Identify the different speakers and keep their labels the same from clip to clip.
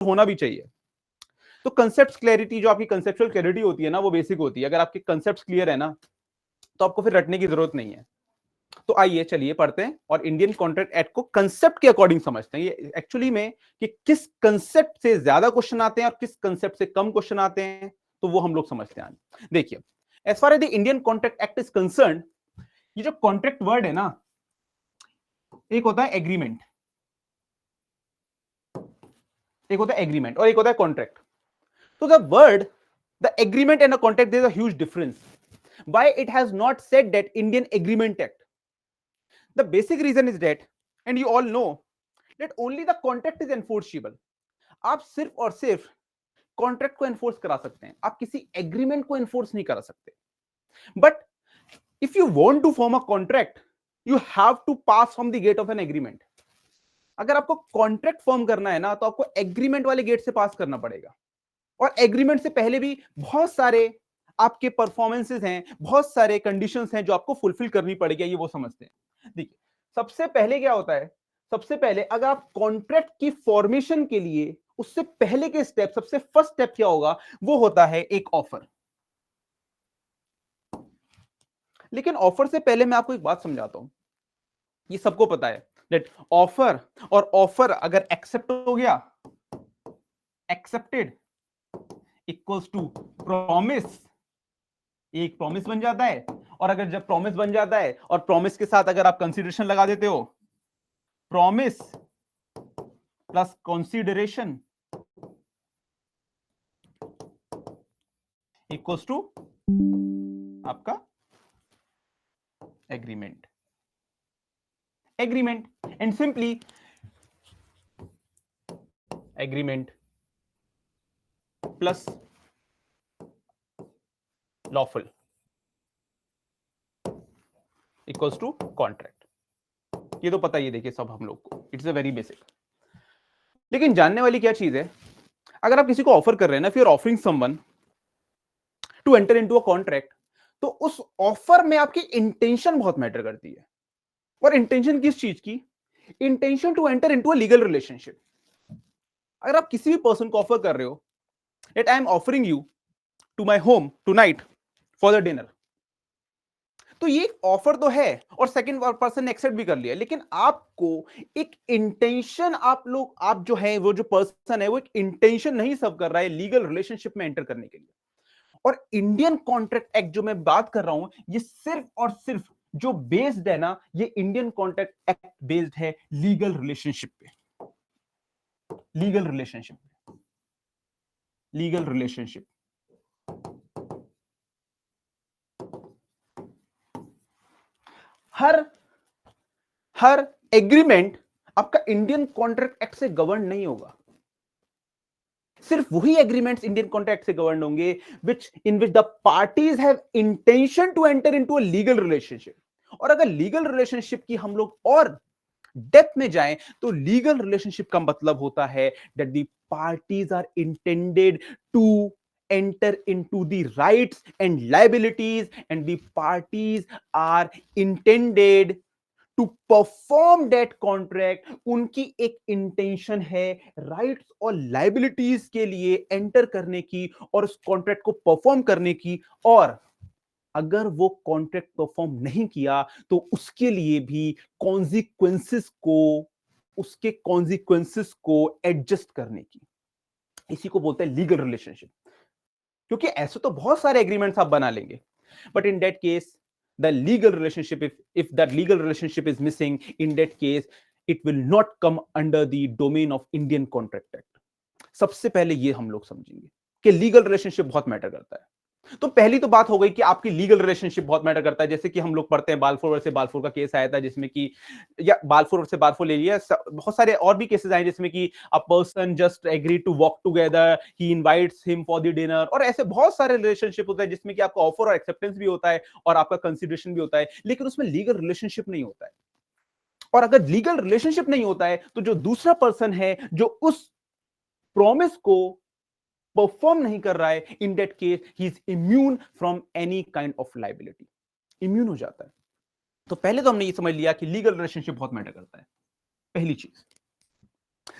Speaker 1: होना भी चाहिए। तो कंसेप्ट क्लैरिटी, जो आपकी कंसेप्चुअल क्लैरिटी होती है ना, वो बेसिक होती है। अगर आपके कंसेप्ट क्लियर है ना, तो आपको फिर रटने की जरूरत नहीं है। तो आइए चलिए पढ़ते हैं और इंडियन कॉन्ट्रैक्ट एक्ट को कंसेप्ट के अकॉर्डिंग समझते हैं। ये एक्चुअली में कि किस कंसेप्ट से ज्यादा क्वेश्चन आते हैं और किस कंसेप्ट से कम क्वेश्चन आते हैं, तो वो हम लोग समझते हैं। देखिए, as far as the Indian contract act is concern, ये जो कॉन्ट्रैक्ट वर्ड है ना, एक होता है एग्रीमेंट, एक होता है एग्रीमेंट और एक होता है कॉन्ट्रैक्ट। तो the word, the agreement and the contract, there is a huge difference. Why it has not said that Indian Agreement Act? The basic reason is that, and you all know, that only the contract is enforceable. आप सिर्फ और सिर्फ contract को enforce करा सकते हैं, आप किसी एग्रीमेंट को एनफोर्स नहीं करा सकते. But if you want to form a contract, you have to pass from the gate of an agreement. अगर आपको कॉन्ट्रैक्ट फॉर्म करना है ना, तो आपको एग्रीमेंट वाले गेट से पास करना पड़ेगा. और एग्रीमेंट से पहले भी बहुत सारे आपके परफॉर्मेंसेस हैं, बहुत सारे कंडीशंस हैं जो आपको फुलफिल करनी पड़ेगी, ये वो समझते हैं. देखिए, सबसे पहले क्या होता है, सबसे पहले अगर आप कॉन्ट्रैक्ट की फॉर्मेशन के लिए, उससे पहले के स्टेप, सबसे फर्स्ट स्टेप क्या होगा, वो होता है एक ऑफर. लेकिन ऑफर से पहले मैं आपको एक बात समझाता हूं. ये सबको पता है दैट ऑफर, और ऑफर अगर एक्सेप्ट हो गया, एक्सेप्टेड इक्वल्स टू प्रॉमिस, एक प्रॉमिस बन जाता है. और अगर जब प्रॉमिस बन जाता है और प्रॉमिस के साथ अगर आप कंसीडरेशन लगा देते हो, promise plus consideration equals to आपका agreement. Agreement and simply agreement plus lawful equals to contract. ये तो पता ही है, देखिए सब हम लोग को, इट्स अ वेरी बेसिक. लेकिन जानने वाली क्या चीज है, अगर आप किसी को ऑफर कर रहे हैं ना, if you are offering someone to enter into a contract, तो उस ऑफर में आपकी इंटेंशन बहुत मैटर करती है. और इंटेंशन किस चीज की, intention to enter into a legal relationship. अगर आप किसी भी पर्सन को ऑफर कर रहे हो, that I am offering you to my home tonight for the dinner, तो ये ऑफर तो है और सेकंड पर्सन ने एक्सेप्ट भी कर लिया, लेकिन आपको एक इंटेंशन, आप जो है, वो जो पर्सन है, वो एक इंटेंशन नहीं सर्व कर रहा है लीगल रिलेशनशिप में एंटर करने के लिए. और इंडियन कॉन्ट्रैक्ट एक्ट जो मैं बात कर रहा हूं, ये सिर्फ और सिर्फ जो बेस्ड है ना, ये इंडियन कॉन्ट्रैक्ट एक्ट बेस्ड है लीगल रिलेशनशिप पे. Legal relationship, legal relationship. हर हर एग्रीमेंट आपका इंडियन कॉन्ट्रैक्ट एक्ट से गवर्न नहीं होगा. सिर्फ वही एग्रीमेंट्स इंडियन कॉन्ट्रैक्ट से गवर्न होंगे which in which the parties have intention to enter into a legal relationship. और अगर लीगल रिलेशनशिप की हम लोग और डेप्थ में जाएं, तो लीगल रिलेशनशिप का मतलब होता है that the parties are intended to enter into the rights and liabilities, and the parties are intended to perform that contract. उनकी एक इंटेंशन है राइट्स और लाइबिलिटीज के लिए एंटर करने की और उस कॉन्ट्रैक्ट को परफॉर्म करने की. और अगर वो कॉन्ट्रैक्ट परफॉर्म नहीं किया, तो उसके लिए भी कॉन्सिक्वेंसेस को, उसके कॉन्सिक्वेंसेस को एडजस्ट करने की. इसी को बोलते हैं लीगल रिलेशनशिप. क्योंकि ऐसे तो बहुत सारे एग्रीमेंट्स आप बना लेंगे, but in that case the legal relationship, if that legal relationship is missing, in that case it will not come under the domain of Indian Contract Act. सबसे पहले ये हम लोग समझेंगे कि लीगल रिलेशनशिप बहुत मैटर करता है. तो पहली तो बात हो गई कि आपकी लीगल रिलेशनशिप बहुत मैटर करता है. जैसे कि हम लोग पढ़ते हैं बालफोर वर्सेस बालफोर का केस आया था, जिसमें कि, या बालफोर वर्सेस बालफोर ले लिया, बहुत सारे और भी केसेस आए जिसमें कि a person just agree to walk together, he invites him for the dinner. और ऐसे बहुत सारे रिलेशनशिप होता है जिसमें कि आपका ऑफर और एक्सेप्टेंस भी होता है और आपका कंसिडरेशन भी होता है, लेकिन उसमें लीगल रिलेशनशिप नहीं होता है. और अगर लीगल रिलेशनशिप नहीं होता है, तो जो दूसरा पर्सन है जो उस प्रॉमिस को परफॉर्म नहीं कर रहा है, इन that case he is immune from any kind of liability. Immune हो जाता है. तो पहले तो हमने ये समझ लिया कि लीगल रिलेशनशिप बहुत मैटर करता है, पहली चीज.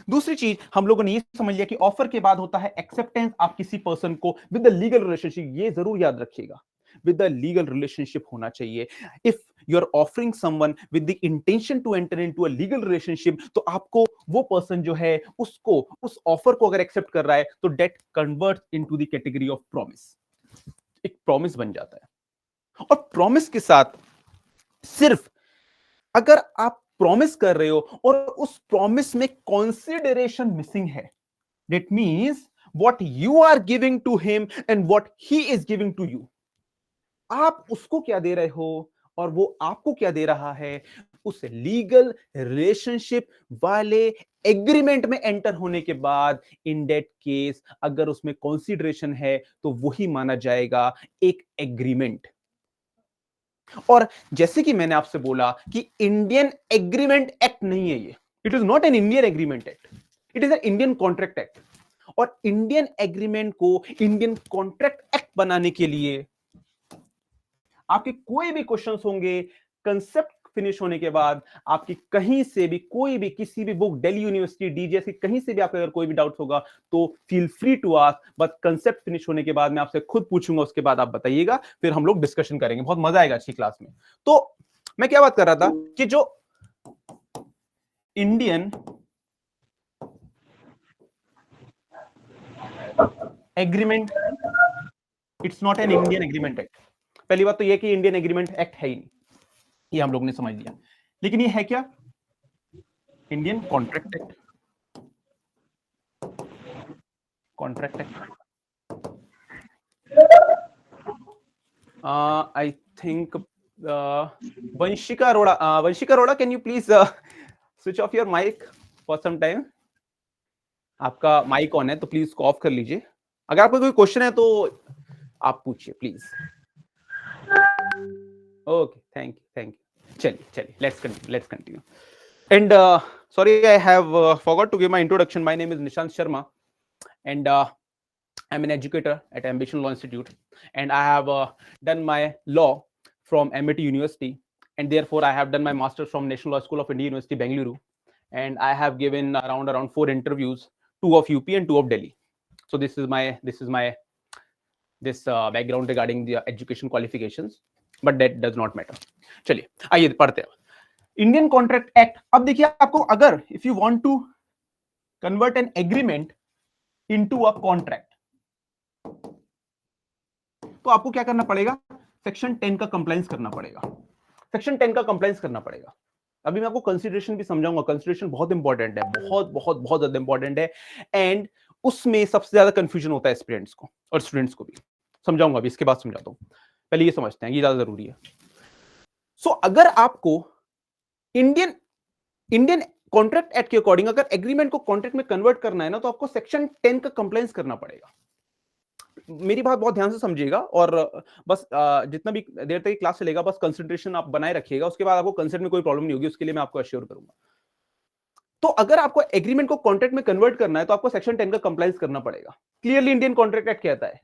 Speaker 1: दूसरी चीज हम लोगों ने ये समझ लिया कि ऑफर के बाद होता है एक्सेप्टेंस। आप किसी पर्सन को विद द लीगल रिलेशनशिप, ये जरूर याद रखिएगा, विद द लीगल रिलेशनशिप होना चाहिए। If you are offering someone with the intention to enter into a legal relationship, तो आपको वो पर्सन जो है उसको, उस ऑफर को अगर एक्सेप्ट कर रहा है तो that convert into the category of promise, एक प्रॉमिस बन जाता है। और प्रॉमिस के साथ सिर्फ अगर आप प्रॉमिस कर रहे हो और उस प्रॉमिस में कंसीडरेशन मिसिंग है, that means what you are giving to him and what he is giving to you, आप उसको क्या दे रहे हो और वो आपको क्या दे रहा है, उस लीगल रिलेशनशिप वाले एग्रीमेंट में एंटर होने के बाद, इन दैट केस अगर उसमें कंसीडरेशन है तो वही माना जाएगा एक एग्रीमेंट। और जैसे कि मैंने आपसे बोला कि इंडियन एग्रीमेंट एक्ट नहीं है ये, it is not an Indian agreement act, it is an Indian contract act. और इंडियन एग्रीमेंट को इंडियन कॉन्ट्रैक्ट एक्ट बनाने के लिए आपके कोई भी क्वेश्चंस होंगे कंसेप्ट फिनिश होने के बाद, आपकी कहीं से भी कोई भी किसी भी बुक, दिल्ली यूनिवर्सिटी, डीजीएस की कहीं से भी आपका अगर कोई भी डाउट होगा तो feel free to ask, but concept finish होने के बाद मैं आपसे खुद पूछूंगा, उसके बाद आप बताइएगा, फिर हम लोग डिस्कशन करेंगे, बहुत मजा आएगा अच्छी क्लास में। तो मैं क्या बात कर रहा था कि जो Indian agreement, it's not an Indian agreement act. पहली बात तो यह कि इंडियन एग्रीमेंट एक्ट है ही नहीं, ये हम लोग ने समझ लिया। लेकिन ये है क्या? Indian contract act, contract act. I think Vanshika Arora, Vanshika Arora, can you please switch off your mic for some time? आपका माइक ऑन है तो प्लीज उसको ऑफ कर लीजिए। अगर आपका कोई क्वेश्चन है तो आप पूछिए प्लीज। Okay, thank you. चलिए चलिए, let's continue. And sorry, I have forgot to give my introduction. My name is Nishant Sharma, and I'm an educator at Ambition Law Institute, and I have done my law from MIT University, and therefore I have done my master's from National Law School of India, University Bengaluru, and I have given around 4 interviews, 2 of UP and 2 of Delhi. So this is my background regarding the education qualifications, but that does not matter. चलिए आइए पढ़ते हैं Indian contract act. अब देखिए, आपको अगर if you want to convert an agreement into a contract, तो आपको क्या करना पड़ेगा? सेक्शन 10 का कंप्लायंस करना पड़ेगा, सेक्शन 10 का कंप्लायंस करना पड़ेगा। अभी मैं आपको कंसीडरेशन भी समझाऊंगा, कंसीडरेशन बहुत इंपॉर्टेंट है, बहुत बहुत बहुत ज्यादा इंपॉर्टेंट है, एंड उसमें सबसे ज्यादा कंफ्यूजन होता है एस्पिरेंट्स को और स्टूडेंट्स को भी। समझाऊंगा अभी, इसके बाद समझाता हूं, पहले ये समझते हैं, ये ज्यादा जरूरी है। सो अगर आपको इंडियन इंडियन कॉन्ट्रैक्ट एक्ट के अकॉर्डिंग अगर एग्रीमेंट को कॉन्ट्रैक्ट में कन्वर्ट करना है ना, तो आपको सेक्शन 10 का कंप्लायंस करना पड़ेगा। मेरी बात बहुत ध्यान से समझिएगा, और बस जितना भी देर तक क्लास चलेगा बस कंसंट्रेशन आप बनाए रखिएगा, उसके बाद आपको कंसेप्ट में कोई प्रॉब्लम नहीं होगी, उसके लिए मैं आपको अश्योर करूंगा। तो अगर आपको एग्रीमेंट को कॉन्ट्रैक्ट में कन्वर्ट करना है तो आपको सेक्शन 10 का कंप्लायंस करना पड़ेगा। क्लियरली इंडियन कॉन्ट्रैक्ट एक्ट कहता है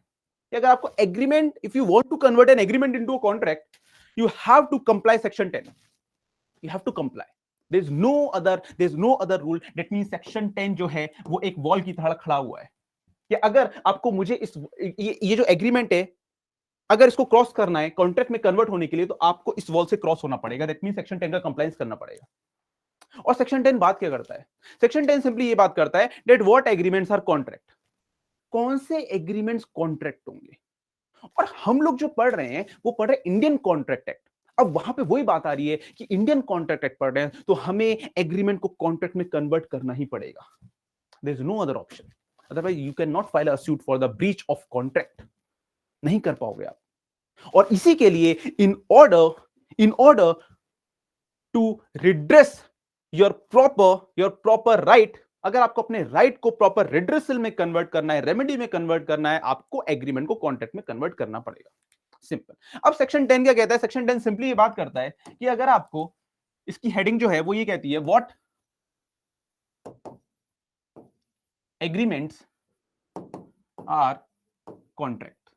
Speaker 1: कि अगर आपको agreement, if you want to convert an agreement into a contract, you have to comply section 10, you have to comply. There's no other rule. That means section 10 जो है वो एक wall की तरह खड़ा हुआ है कि अगर आपको मुझे इस ये जो एग्रीमेंट है, अगर इसको क्रॉस करना है कॉन्ट्रैक्ट में कन्वर्ट होने के लिए, तो आपको इस वॉल से क्रॉस होना पड़ेगा। दैट मींस सेक्शन 10 का कंप्लायंस करना पड़ेगा। और सेक्शन 10 बात क्या करता है? सेक्शन 10 सिंपली ये बात करता है that what agreements are contract, कौन से एग्रीमेंट्स कॉन्ट्रैक्ट होंगे। और हम लोग जो पढ़ रहे हैं वो पढ़ रहे हैं इंडियन कॉन्ट्रैक्ट एक्ट। अब वहां पे वही बात आ रही है कि इंडियन कॉन्ट्रैक्ट एक्ट पढ़ रहे हैं तो हमें एग्रीमेंट को कॉन्ट्रैक्ट में कन्वर्ट करना ही पड़ेगा। There is no other option, otherwise you can not file a suit for the breach of contract, नहीं कर पाओगे आप। और इसी के लिए in order to redress your proper right, अगर आपको अपने राइट को प्रॉपर रिड्रेसल में कन्वर्ट करना है, रेमेडी में कन्वर्ट करना है, आपको एग्रीमेंट को कॉन्ट्रैक्ट में कन्वर्ट करना पड़ेगा। सिंपल। अब सेक्शन 10 क्या कहता है? सेक्शन 10 सिंपली ये बात करता है कि अगर आपको, इसकी हेडिंग जो है वो ये कहती है व्हाट एग्रीमेंट्स आर कॉन्ट्रैक्ट,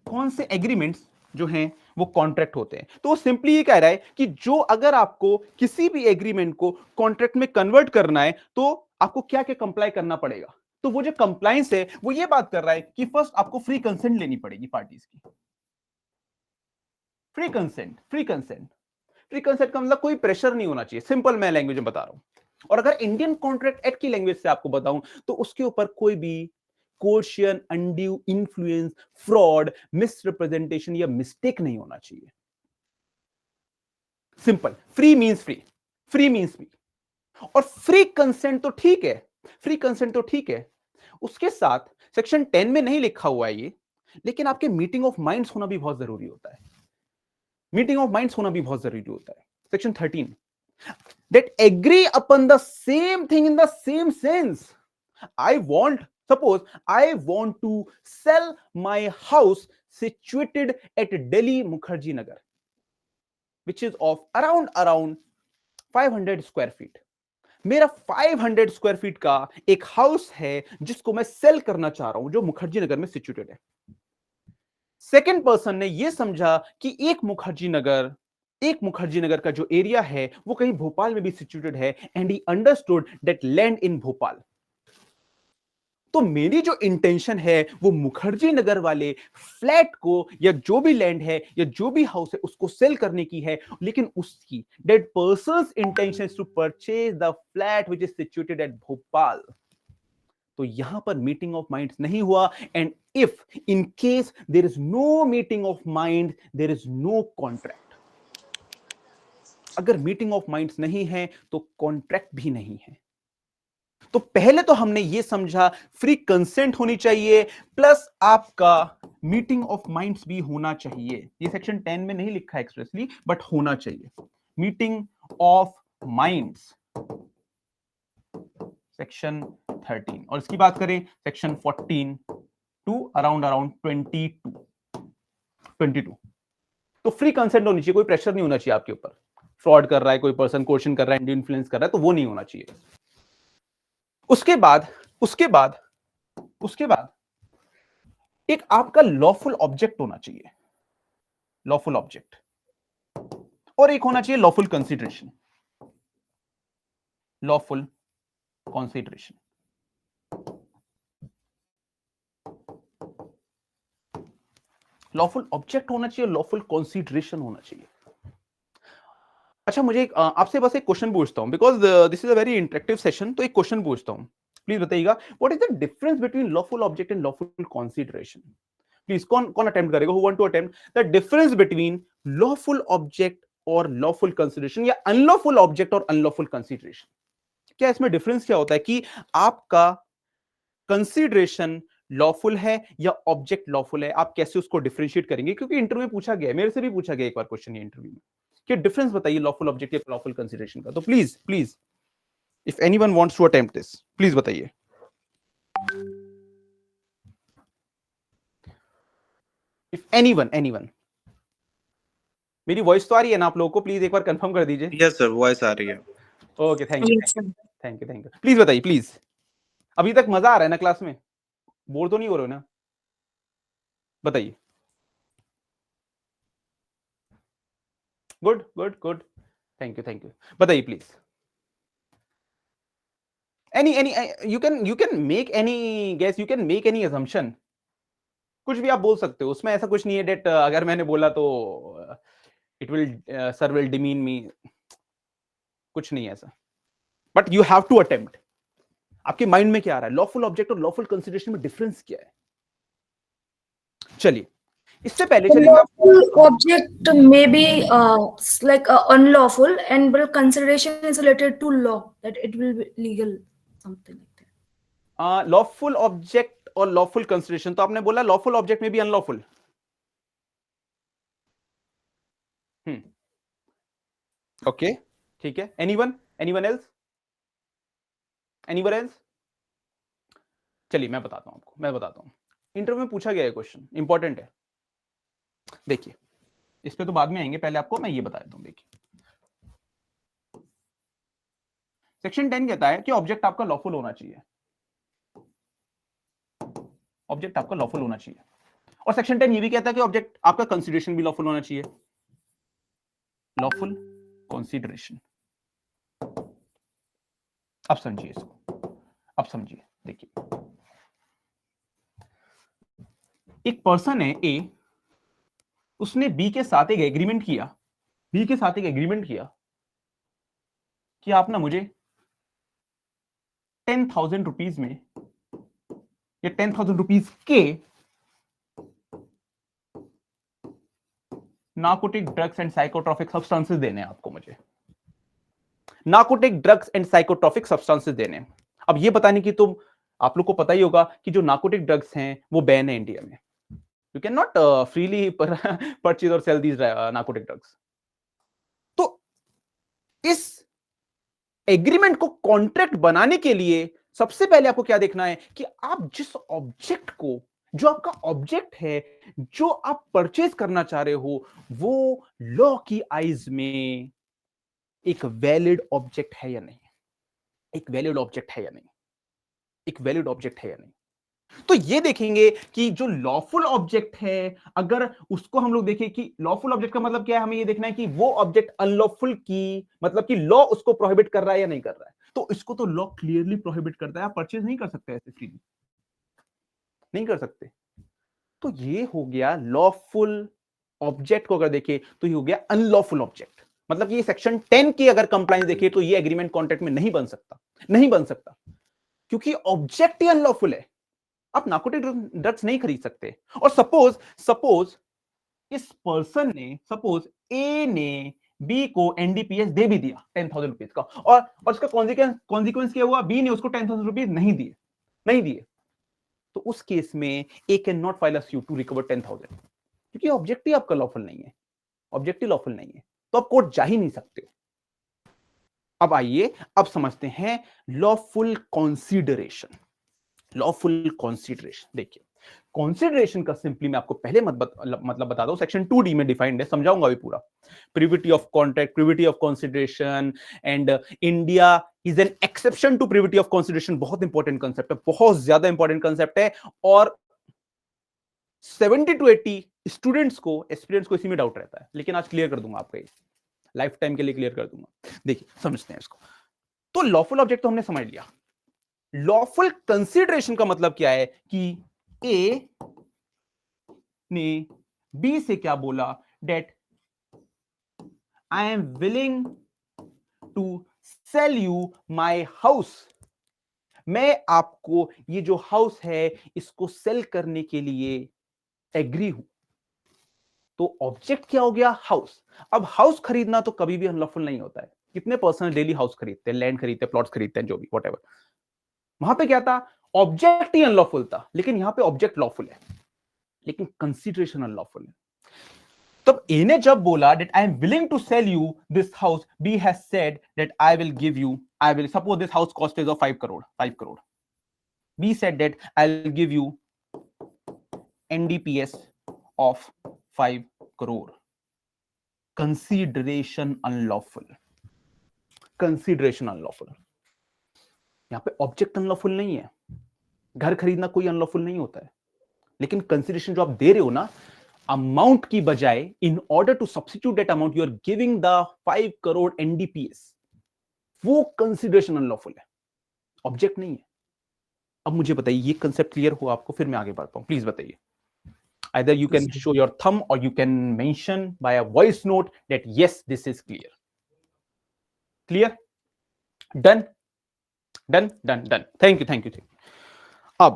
Speaker 1: कौन से एग्रीमेंट्स जो हैं वो कॉन्ट्रैक्ट होते हैं। तो वो सिंपली ये कह रहा है कि जो अगर आपको किसी भी एग्रीमेंट को कॉन्ट्रैक्ट में कन्वर्ट करना है तो आपको क्या क्या कंप्लाई करना पड़ेगा। तो वो जो कंप्लायंस है वो ये बात कर रहा है कि फर्स्ट आपको फ्री कंसेंट लेनी पड़ेगी पार्टीज की। Free consent, free consent, free consent का मतलब कोई प्रेशर नहीं होना चाहिए, सिंपल मैं लैंग्वेज में बता रहा हूं। और अगर इंडियन कॉन्ट्रैक्ट एक्ट की लैंग्वेज से आपको बताऊं तो उसके ऊपर कोई भी coercion, undue influence, fraud, misrepresentation या मिस्टेक नहीं होना चाहिए। Simple, free means free, free means free. और फ्री कंसेंट तो ठीक है, फ्री कंसेंट तो ठीक है, उसके साथ सेक्शन 10 में नहीं लिखा हुआ है ये, लेकिन आपके मीटिंग ऑफ माइंड्स होना भी बहुत जरूरी होता है। मीटिंग ऑफ माइंड्स होना भी बहुत जरूरी होता है। Section 13 that agree upon the same thing in the same sense. Suppose I want to sell my house situated at Delhi Mukherjee Nagar, which is of around 500 square feet. मेरा 500 square feet का एक house है जिसको मैं cell करना चाह रहा हूं, जो मुखर्जी नगर में सिचुएटेड है। सेकेंड पर्सन ने यह समझा कि एक मुखर्जी नगर का जो एरिया है वो कहीं भोपाल में भी सिचुएटेड है, and he understood that land in Bhopal. तो मेरी जो इंटेंशन है वो मुखर्जी नगर वाले फ्लैट को या जो भी लैंड है या जो भी हाउस है उसको सेल करने की है, लेकिन उसकी that persons intention to purchase the flat which is situated at Bhopal. तो यहां पर मीटिंग ऑफ माइंड्स नहीं हुआ, and if in case there is no meeting of mind there is no contract. अगर मीटिंग ऑफ माइंड्स नहीं है तो contract भी नहीं है। तो पहले तो हमने यह समझा फ्री कंसेंट होनी चाहिए प्लस आपका मीटिंग ऑफ माइंड्स भी होना चाहिए। ये सेक्शन 10 में नहीं लिखा है एक्सप्रेसली, बट होना चाहिए मीटिंग ऑफ माइंड्स, सेक्शन 13। और इसकी बात करें सेक्शन 14 टू अराउंड 22। तो फ्री कंसेंट होनी चाहिए, कोई प्रेशर नहीं होना चाहिए आपके ऊपर। फ्रॉड कर रहा है कोई पर्सन, क्वेश्चन कर रहा है, इन्फ्लुएंस कर रहा है, तो वो नहीं होना चाहिए। उसके बाद एक आपका लॉफुल ऑब्जेक्ट होना चाहिए, लॉफुल ऑब्जेक्ट, और एक होना चाहिए lawful consideration, lawful consideration. Lawful object होना चाहिए, लॉफुल कंसीडरेशन होना चाहिए। अच्छा, मुझे आपसे बस एक क्वेश्चन पूछता हूं, because this is a very interactive session, तो एक क्वेश्चन पूछता हूं, प्लीज बताइएगा, what is the difference between lawful object and lawful consideration? Please कौन अटेम्प्ट करेगा? Who want to attempt the difference between lawful object और लॉफुल कंसीडरेशन, या unlawful object और अनलॉफुल कंसीडरेशन? क्या इसमें डिफरेंस क्या होता है कि आपका कंसीडरेशन लॉफुल है या ऑब्जेक्ट लॉफुल है? आप कैसे उसको डिफरेंशिएट करेंगे? क्योंकि इंटरव्यू में पूछा गया है, मेरे से भी पूछा गया एक बार क्वेश्चन ये इंटरव्यू में, कि डिफरेंस बताइए लॉफुल ऑब्जेक्ट या लॉफुल कंसीडरेशन का। तो please if anyone wants to attempt this, please बताइए। इफ एनीवन, मेरी वॉइस तो आ रही है ना आप लोगों को? प्लीज एक बार कंफर्म कर दीजिए।
Speaker 2: यस सर, वॉइस आ रही है।
Speaker 1: Okay, thank you. प्लीज बताइए, प्लीज। अभी तक मजा आ रहा है ना क्लास में? बोर तो नहीं हो रहे हो ना? बताइए। Good, thank you. बताइए please. any you can make any guess, you can make any assumption, कुछ भी आप बोल सकते हो, उसमें ऐसा कुछ नहीं है डेट अगर मैंने बोला तो it will sir will demean me, कुछ नहीं है ऐसा, but you have to attempt. आपके माइंड में क्या आ रहा है? लॉफुल ऑब्जेक्ट और लॉफुल कंसीडरेशन में डिफरेंस क्या है? चलिए, इससे पहले
Speaker 3: unlawful object may be like unlawful, and but consideration is related to law, that it will be legal, something like that.
Speaker 1: Lawful object और लॉफुल कंसीडरेशन, तो आपने बोला लॉफुल ऑब्जेक्ट में भी अनलॉफुल। ओके, ठीक है। Anyone else? चलिए मैं बताता हूं इंटरव्यू में पूछा गया है क्वेश्चन, इंपॉर्टेंट है। देखिए, इस पे तो बाद में आएंगे, पहले आपको मैं ये बता देता हूं। देखिए, सेक्शन 10 कहता है कि ऑब्जेक्ट आपका लॉफुल होना चाहिए, ऑब्जेक्ट आपका लॉफुल होना चाहिए। और सेक्शन 10 ये भी कहता है कि ऑब्जेक्ट आपका कंसीडरेशन भी लॉफुल होना चाहिए, लॉफुल कंसीडरेशन। अब समझिए इसको, अब समझिए, देखिए एक पर्सन है ए, उसने बी के साथ एक एग्रीमेंट किया, बी के साथ एक एग्रीमेंट किया कि आप ना मुझे 10,000 रुपीज में या 10,000 रुपीज के narcotic drugs and psychotropic substances देने हैं आपको, मुझे narcotic drugs and psychotropic substances देने हैं। अब ये बताने की तो आप लोग को पता ही होगा कि जो नार्कोटिक ड्रग्स हैं वो बैन है इंडिया में, you can not freely purchase और सेल दीज नार्कोटिक ड्रग्स। तो इस एग्रीमेंट को कॉन्ट्रैक्ट बनाने के लिए सबसे पहले आपको क्या देखना है कि आप जिस ऑब्जेक्ट को, जो आपका ऑब्जेक्ट है, जो आप परचेज करना चाह रहे हो, वो लॉ की आईज में एक वैलिड ऑब्जेक्ट है या नहीं, एक वैलिड ऑब्जेक्ट है या नहीं, एक वैलिड ऑब्जेक्ट है या नहीं। तो ये देखेंगे कि जो लॉफुल ऑब्जेक्ट है, अगर उसको हम लोग देखें कि लॉफुल ऑब्जेक्ट का मतलब क्या है, हमें ये देखना है कि वो ऑब्जेक्ट अनलॉफुल की मतलब कि लॉ उसको प्रोहिबिट कर रहा है या नहीं कर रहा है। तो इसको तो लॉ क्लियरली प्रोहिबिट करता है, आप परचेज नहीं कर सकते ऐसे फ्रीली, नहीं कर सकते। तो ये हो गया लॉफुल ऑब्जेक्ट को अगर देखें तो ये हो गया अनलॉफुल ऑब्जेक्ट, मतलब ये सेक्शन 10 की अगर कंप्लायंस देखें तो ये एग्रीमेंट कॉन्ट्रैक्ट में नहीं बन सकता, नहीं बन सकता, क्योंकि ऑब्जेक्ट ही अनलॉफुल है। आप नार्कोटिक ड्रग्स नहीं खरीद सकते। और सपोज सपोज इस पर्सन ने, सपोज ए ने बी को एनडीपीएस दे भी दिया 10,000 रुपीज का, और उसका कॉन्सिक्वेंस क्या हुआ, बी ने उसको 10,000 रुपीज नहीं दिए, नहीं दिए, तो उस केस में A can not file a suit to recover 10,000, क्योंकि ऑब्जेक्ट ही आपका लॉफुल नहीं है, ऑब्जेक्ट ही लॉफुल नहीं है, तो आप कोर्ट जा ही नहीं सकते हो। अब आइए, अब समझते हैं लॉफुल कंसीडरेशन। लॉफुल कंसीडरेशन, देखिए कंसीडरेशन का सिंपली मैं आपको पहले मतलब बता दूं, सेक्शन 2D में डिफाइंड है, समझाऊंगा अभी पूरा। Privity of contract, privity of consideration, and India is an exception to privity of consideration. बहुत इंपॉर्टेंट कंसेप्ट है, बहुत ज्यादा इंपॉर्टेंट कंसेप्ट है, और 70 to 80 स्टूडेंट्स को, एस्पिरेंट्स को इसी में डाउट रहता है, लेकिन आज क्लियर कर दूंगा आपका, लाइफ टाइम के लिए क्लियर कर दूंगा। देखिए समझते हैं इसको। तो लॉफुल ऑब्जेक्ट तो हमने समझ लिया, लॉफुल कंसीडरेशन का मतलब क्या है कि ए ने बी से क्या बोला, that I am willing to sell you my house, मैं आपको ये जो हाउस है इसको सेल करने के लिए एग्री हूं। तो ऑब्जेक्ट क्या हो गया, हाउस। अब हाउस खरीदना तो कभी भी अनलॉफुल नहीं होता है, कितने पर्सन डेली हाउस खरीदते हैं, लैंड खरीदते हैं, प्लॉट्स खरीदते हैं, जो भी व्हाटएवर। वहां पे क्या था, ऑब्जेक्ट ही अनलॉफुल था, लेकिन यहां पे ऑब्जेक्ट लॉफुल है, लेकिन कंसीडरेशन अनलॉफुल है। तब ए ने जब बोला that I am willing to sell you this house, B has said that I will give you, I will, suppose this house cost is of 5 crore, 5 crore, B said that I will give you NDPS of 5 crore. Consideration unlawful, consideration unlawful. यहां पे object unlawful नहीं है, घर खरीदना कोई unlawful नहीं होता है, लेकिन कंसीडरेशन जो आप दे रहे हो ना, अमाउंट की बजाय, in order to substitute that amount you are giving the 5 crore NDPS, वो कंसीडरेशन अनलॉफुल है, ऑब्जेक्ट नहीं है। अब मुझे बताइए, ये कंसेप्ट क्लियर हुआ आपको, फिर मैं आगे बढ़ता हूं, प्लीज बताइए। Either you can show your thumb or you can mention by a voice note that yes, this is clear. Clear? Done? Done? Done? Done. Thank you, thank you, thank you.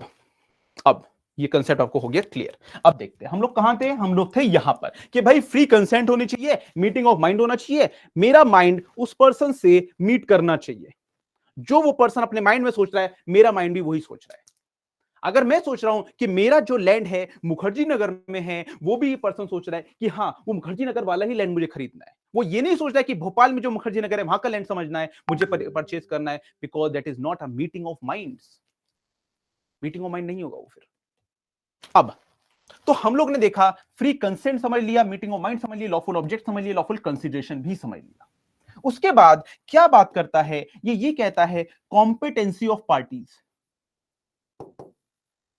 Speaker 1: अब ये concept आपको हो गया clear. अब देखते हैं हम लोग कहां थे, हम लोग थे यहां पर कि भाई फ्री कंसेंट होनी चाहिए, मीटिंग ऑफ माइंड होना चाहिए, मेरा माइंड उस पर्सन से मीट करना चाहिए, जो वो पर्सन अपने माइंड में सोच रहा है मेरा माइंड भी वही सोच रहा है। अगर मैं सोच रहा हूं कि मेरा जो लैंड है मुखर्जी नगर में है, वो भी पर्सन सोच रहा है कि हाँ, वो मुखर्जी नगर वाला ही लैंड मुझे खरीदना है, वो ये नहीं सोच रहा है कि भोपाल में जो मुखर्जी नगर है वहां का लैंड समझना है, मुझे परचेज करना है, because that is not a meeting of minds, meeting of mind नहीं होगा वो फिर। अब तो हम लोग ने देखा, फ्री कंसेंट समझ लिया, मीटिंग ऑफ माइंड समझ लिया, लॉफुल ऑब्जेक्ट समझ लिया, लॉफुल कंसीडरेशन भी समझ लिया। उसके बाद क्या बात करता है, ये कहता है competency of parties,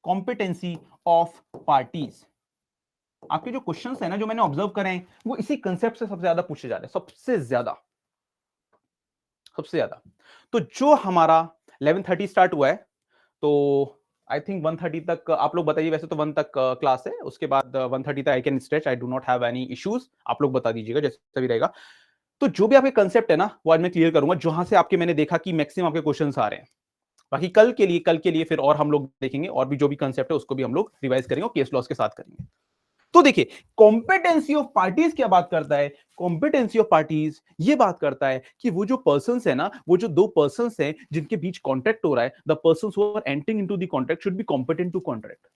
Speaker 1: competency of parties. आपके जो क्वेश्चंस है ना, जो मैंने ऑब्जर्व करे हैं, वो इसी कंसेप्ट से सबसे ज्यादा पूछे जा रहे हैं, सबसे ज्यादा। तो जो हमारा 11:30 स्टार्ट हुआ है, तो आई थिंक 1:30 तक आप लोग बताइए। वैसे तो 1 तक क्लास है, उसके बाद 1:30 तक I can stretch, I do not have any issues. आप लोग बता दीजिएगा जैसे भी रहेगा। तो जो भी आपके कंसेप्ट है ना, वो आज मैं क्लियर करूंगा, जहां से आपके मैंने देखा कि मैक्सिमम आपके क्वेश्चंस आ रहे हैं। बाकी कल के लिए फिर और हम लोग देखेंगे, और भी जो भी कंसेप्ट है उसको भी हम लोग रिवाइज करेंगे और केस लॉस के साथ करेंगे। तो देखिए, कॉम्पिटेंसी ऑफ पार्टीज क्या बात करता है? कॉम्पिटेंसी ऑफ पार्टीज ये बात करता है कि वो जो पर्सन्स है ना, वो जो दो पर्सन्स हैं जिनके बीच कॉन्ट्रैक्ट हो रहा है, the persons who are entering into the contract should be competent to contract.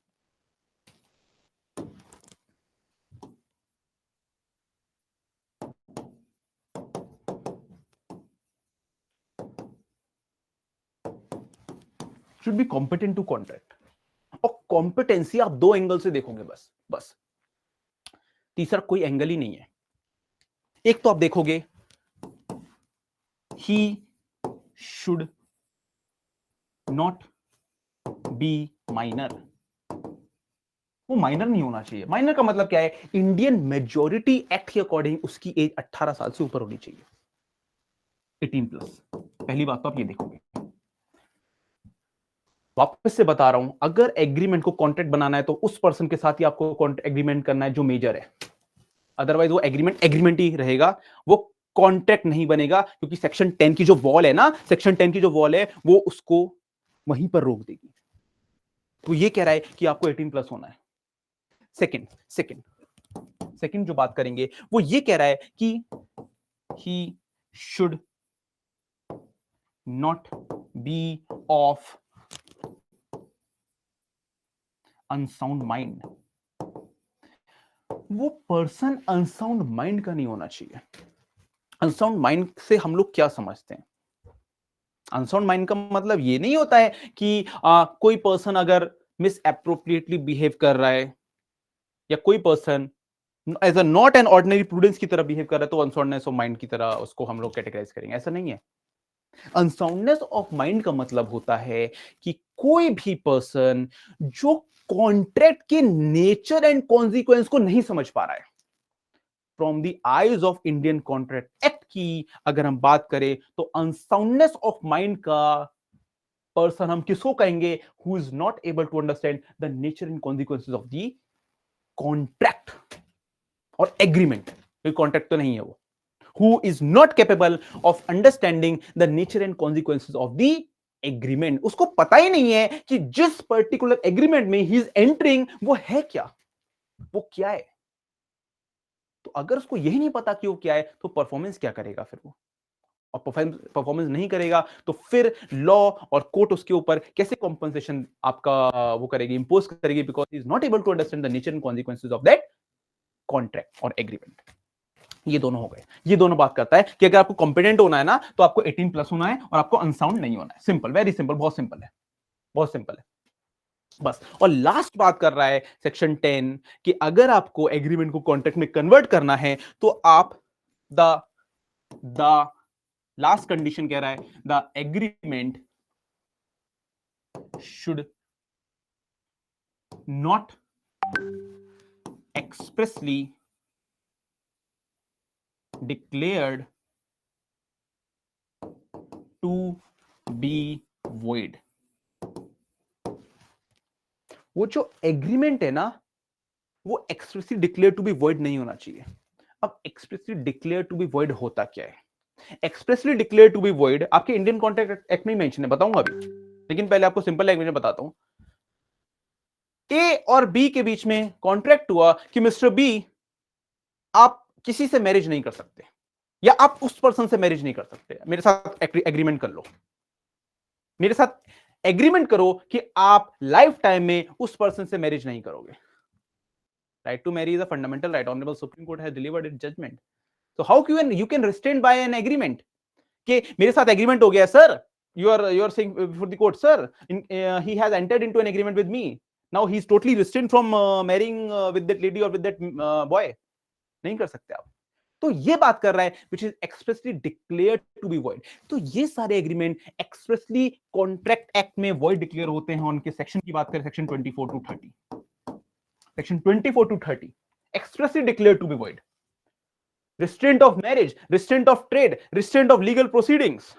Speaker 1: Should be competent to contract. और कॉम्पिटेंसी आप दो एंगल से देखोगे, बस तीसरा कोई एंगल ही नहीं है। एक तो आप देखोगे he should not B minor. वो माइनर नहीं होना चाहिए। माइनर का मतलब क्या है? इंडियन मेजॉरिटी एक्ट के अकॉर्डिंग उसकी एज 18 साल से ऊपर होनी चाहिए, 18+। पहली बात तो आप ये देखोगे। वापस से बता रहा हूं, अगर एग्रीमेंट को कॉन्ट्रैक्ट बनाना है तो उस पर्सन के साथ ही आपको एग्रीमेंट करना है जो मेजर है। अदरवाइज वो एग्रीमेंट ही रहेगा, वो कॉन्ट्रैक्ट नहीं बनेगा, क्योंकि सेक्शन 10 की जो वॉल है ना, सेक्शन 10 की जो वॉल है वो उसको वहीं पर रोक देगी। तो ये कह रहा है कि आपको 18+ होना है। सेकंड जो बात करेंगे वो ये कह रहा है कि he should not B of unsound mind. वो पर्सन अनसाउंड माइंड का नहीं होना चाहिए। अनसाउंड माइंड से हम लोग क्या समझते हैं? अनसाउंड माइंड का मतलब ये नहीं होता है कि कोई पर्सन अगर मिस एप्रोप्रिएटली बिहेव कर रहा है, या कोई person as a not an ordinary prudence की तरह बिहेव कर रहा है, तो अनसाउंडनेस ऑफ माइंड की तरह उसको हम लोग कैटेगराइज करेंगे। ऐसा नहीं है। अनसाउंडनेस ऑफ माइंड का मतलब होता है कि कोई भी पर्सन जो कॉन्ट्रैक्ट के नेचर एंड कॉन्सिक्वेंस को नहीं समझ पा रहा है। From the eyes of Indian contract act की अगर हम बात करें, तो अनसाउंडनेस ऑफ माइंड का पर्सन हम किसको कहेंगे? Who is not able to understand the nature and consequences of the contract और एग्रीमेंट। कोई कॉन्ट्रैक्ट तो नहीं है वो। Who is not capable of understanding the nature and consequences of the agreement। उसको पता ही नहीं है कि जिस पर्टिकुलर एग्रीमेंट में ही इज एंटरिंग वो है क्या, वो क्या है। तो अगर उसको यही नहीं पता कि वो क्या है, तो परफॉर्मेंस क्या करेगा फिर वो? और परफॉर्मेंस नहीं करेगा तो फिर लॉ और कोर्ट उसके ऊपर कैसे कॉम्पनसेशन आपका वो करेगी, इंपोज करेगी, because he is not able to understand the nature and consequences of that contract और एग्रीमेंट। ये दोनों हो गए। ये दोनों बात करता है कि अगर आपको कॉम्पिटेंट होना है ना, तो आपको 18+ होना है और आपको अनसाउंड नहीं होना है। सिंपल, वेरी सिंपल, बहुत सिंपल है, बहुत सिंपल है बस। और लास्ट बात कर रहा है सेक्शन 10 कि अगर आपको एग्रीमेंट को कॉन्ट्रैक्ट में कन्वर्ट करना है, तो आप द लास्ट कंडीशन कह रहा है, the agreement should not expressly declared to be void। वो जो एग्रीमेंट है ना, वो expressly declare to be void नहीं होना चाहिए। अब expressly declare to be void होता क्या है? Expressly declare to be void आपके इंडियन कॉन्ट्रैक्ट एक्ट में मेंशन है, बताऊंगा अभी, लेकिन पहले आपको सिंपल लैंग्वेज में बताता हूं। ए और बी के बीच में कॉन्ट्रैक्ट हुआ कि मिस्टर बी, आप किसी से मैरिज नहीं कर सकते, या आप उस पर्सन से मैरिज नहीं कर सकते, मेरे साथ एग्रीमेंट कर लो, मेरे साथ एग्रीमेंट करो कि आप लाइफ टाइम में उस पर्सन से मैरिज नहीं करोगे। Right to marry is a fundamental right, honourable supreme court has delivered its judgement. So how you can restrain by an agreement कि मेरे साथ एग्रीमेंट हो गया sir, you are saying before the court, sir, he has entered into an agreement with me, now he is totally restrained from marrying with that lady or with that boy। नहीं कर सकते आप। तो ये बात कर रहा है which is expressly declared to be void। तो ये सारे एग्रीमेंट एक्सप्रेसली कॉन्ट्रैक्ट एक्ट में void डिक्लेयर होते हैं। उनके सेक्शन की बात करें, section 24 to 30, section 24 to 30 expressly declared to be void. Restraint of marriage, restraint of trade, restraint of legal proceedings,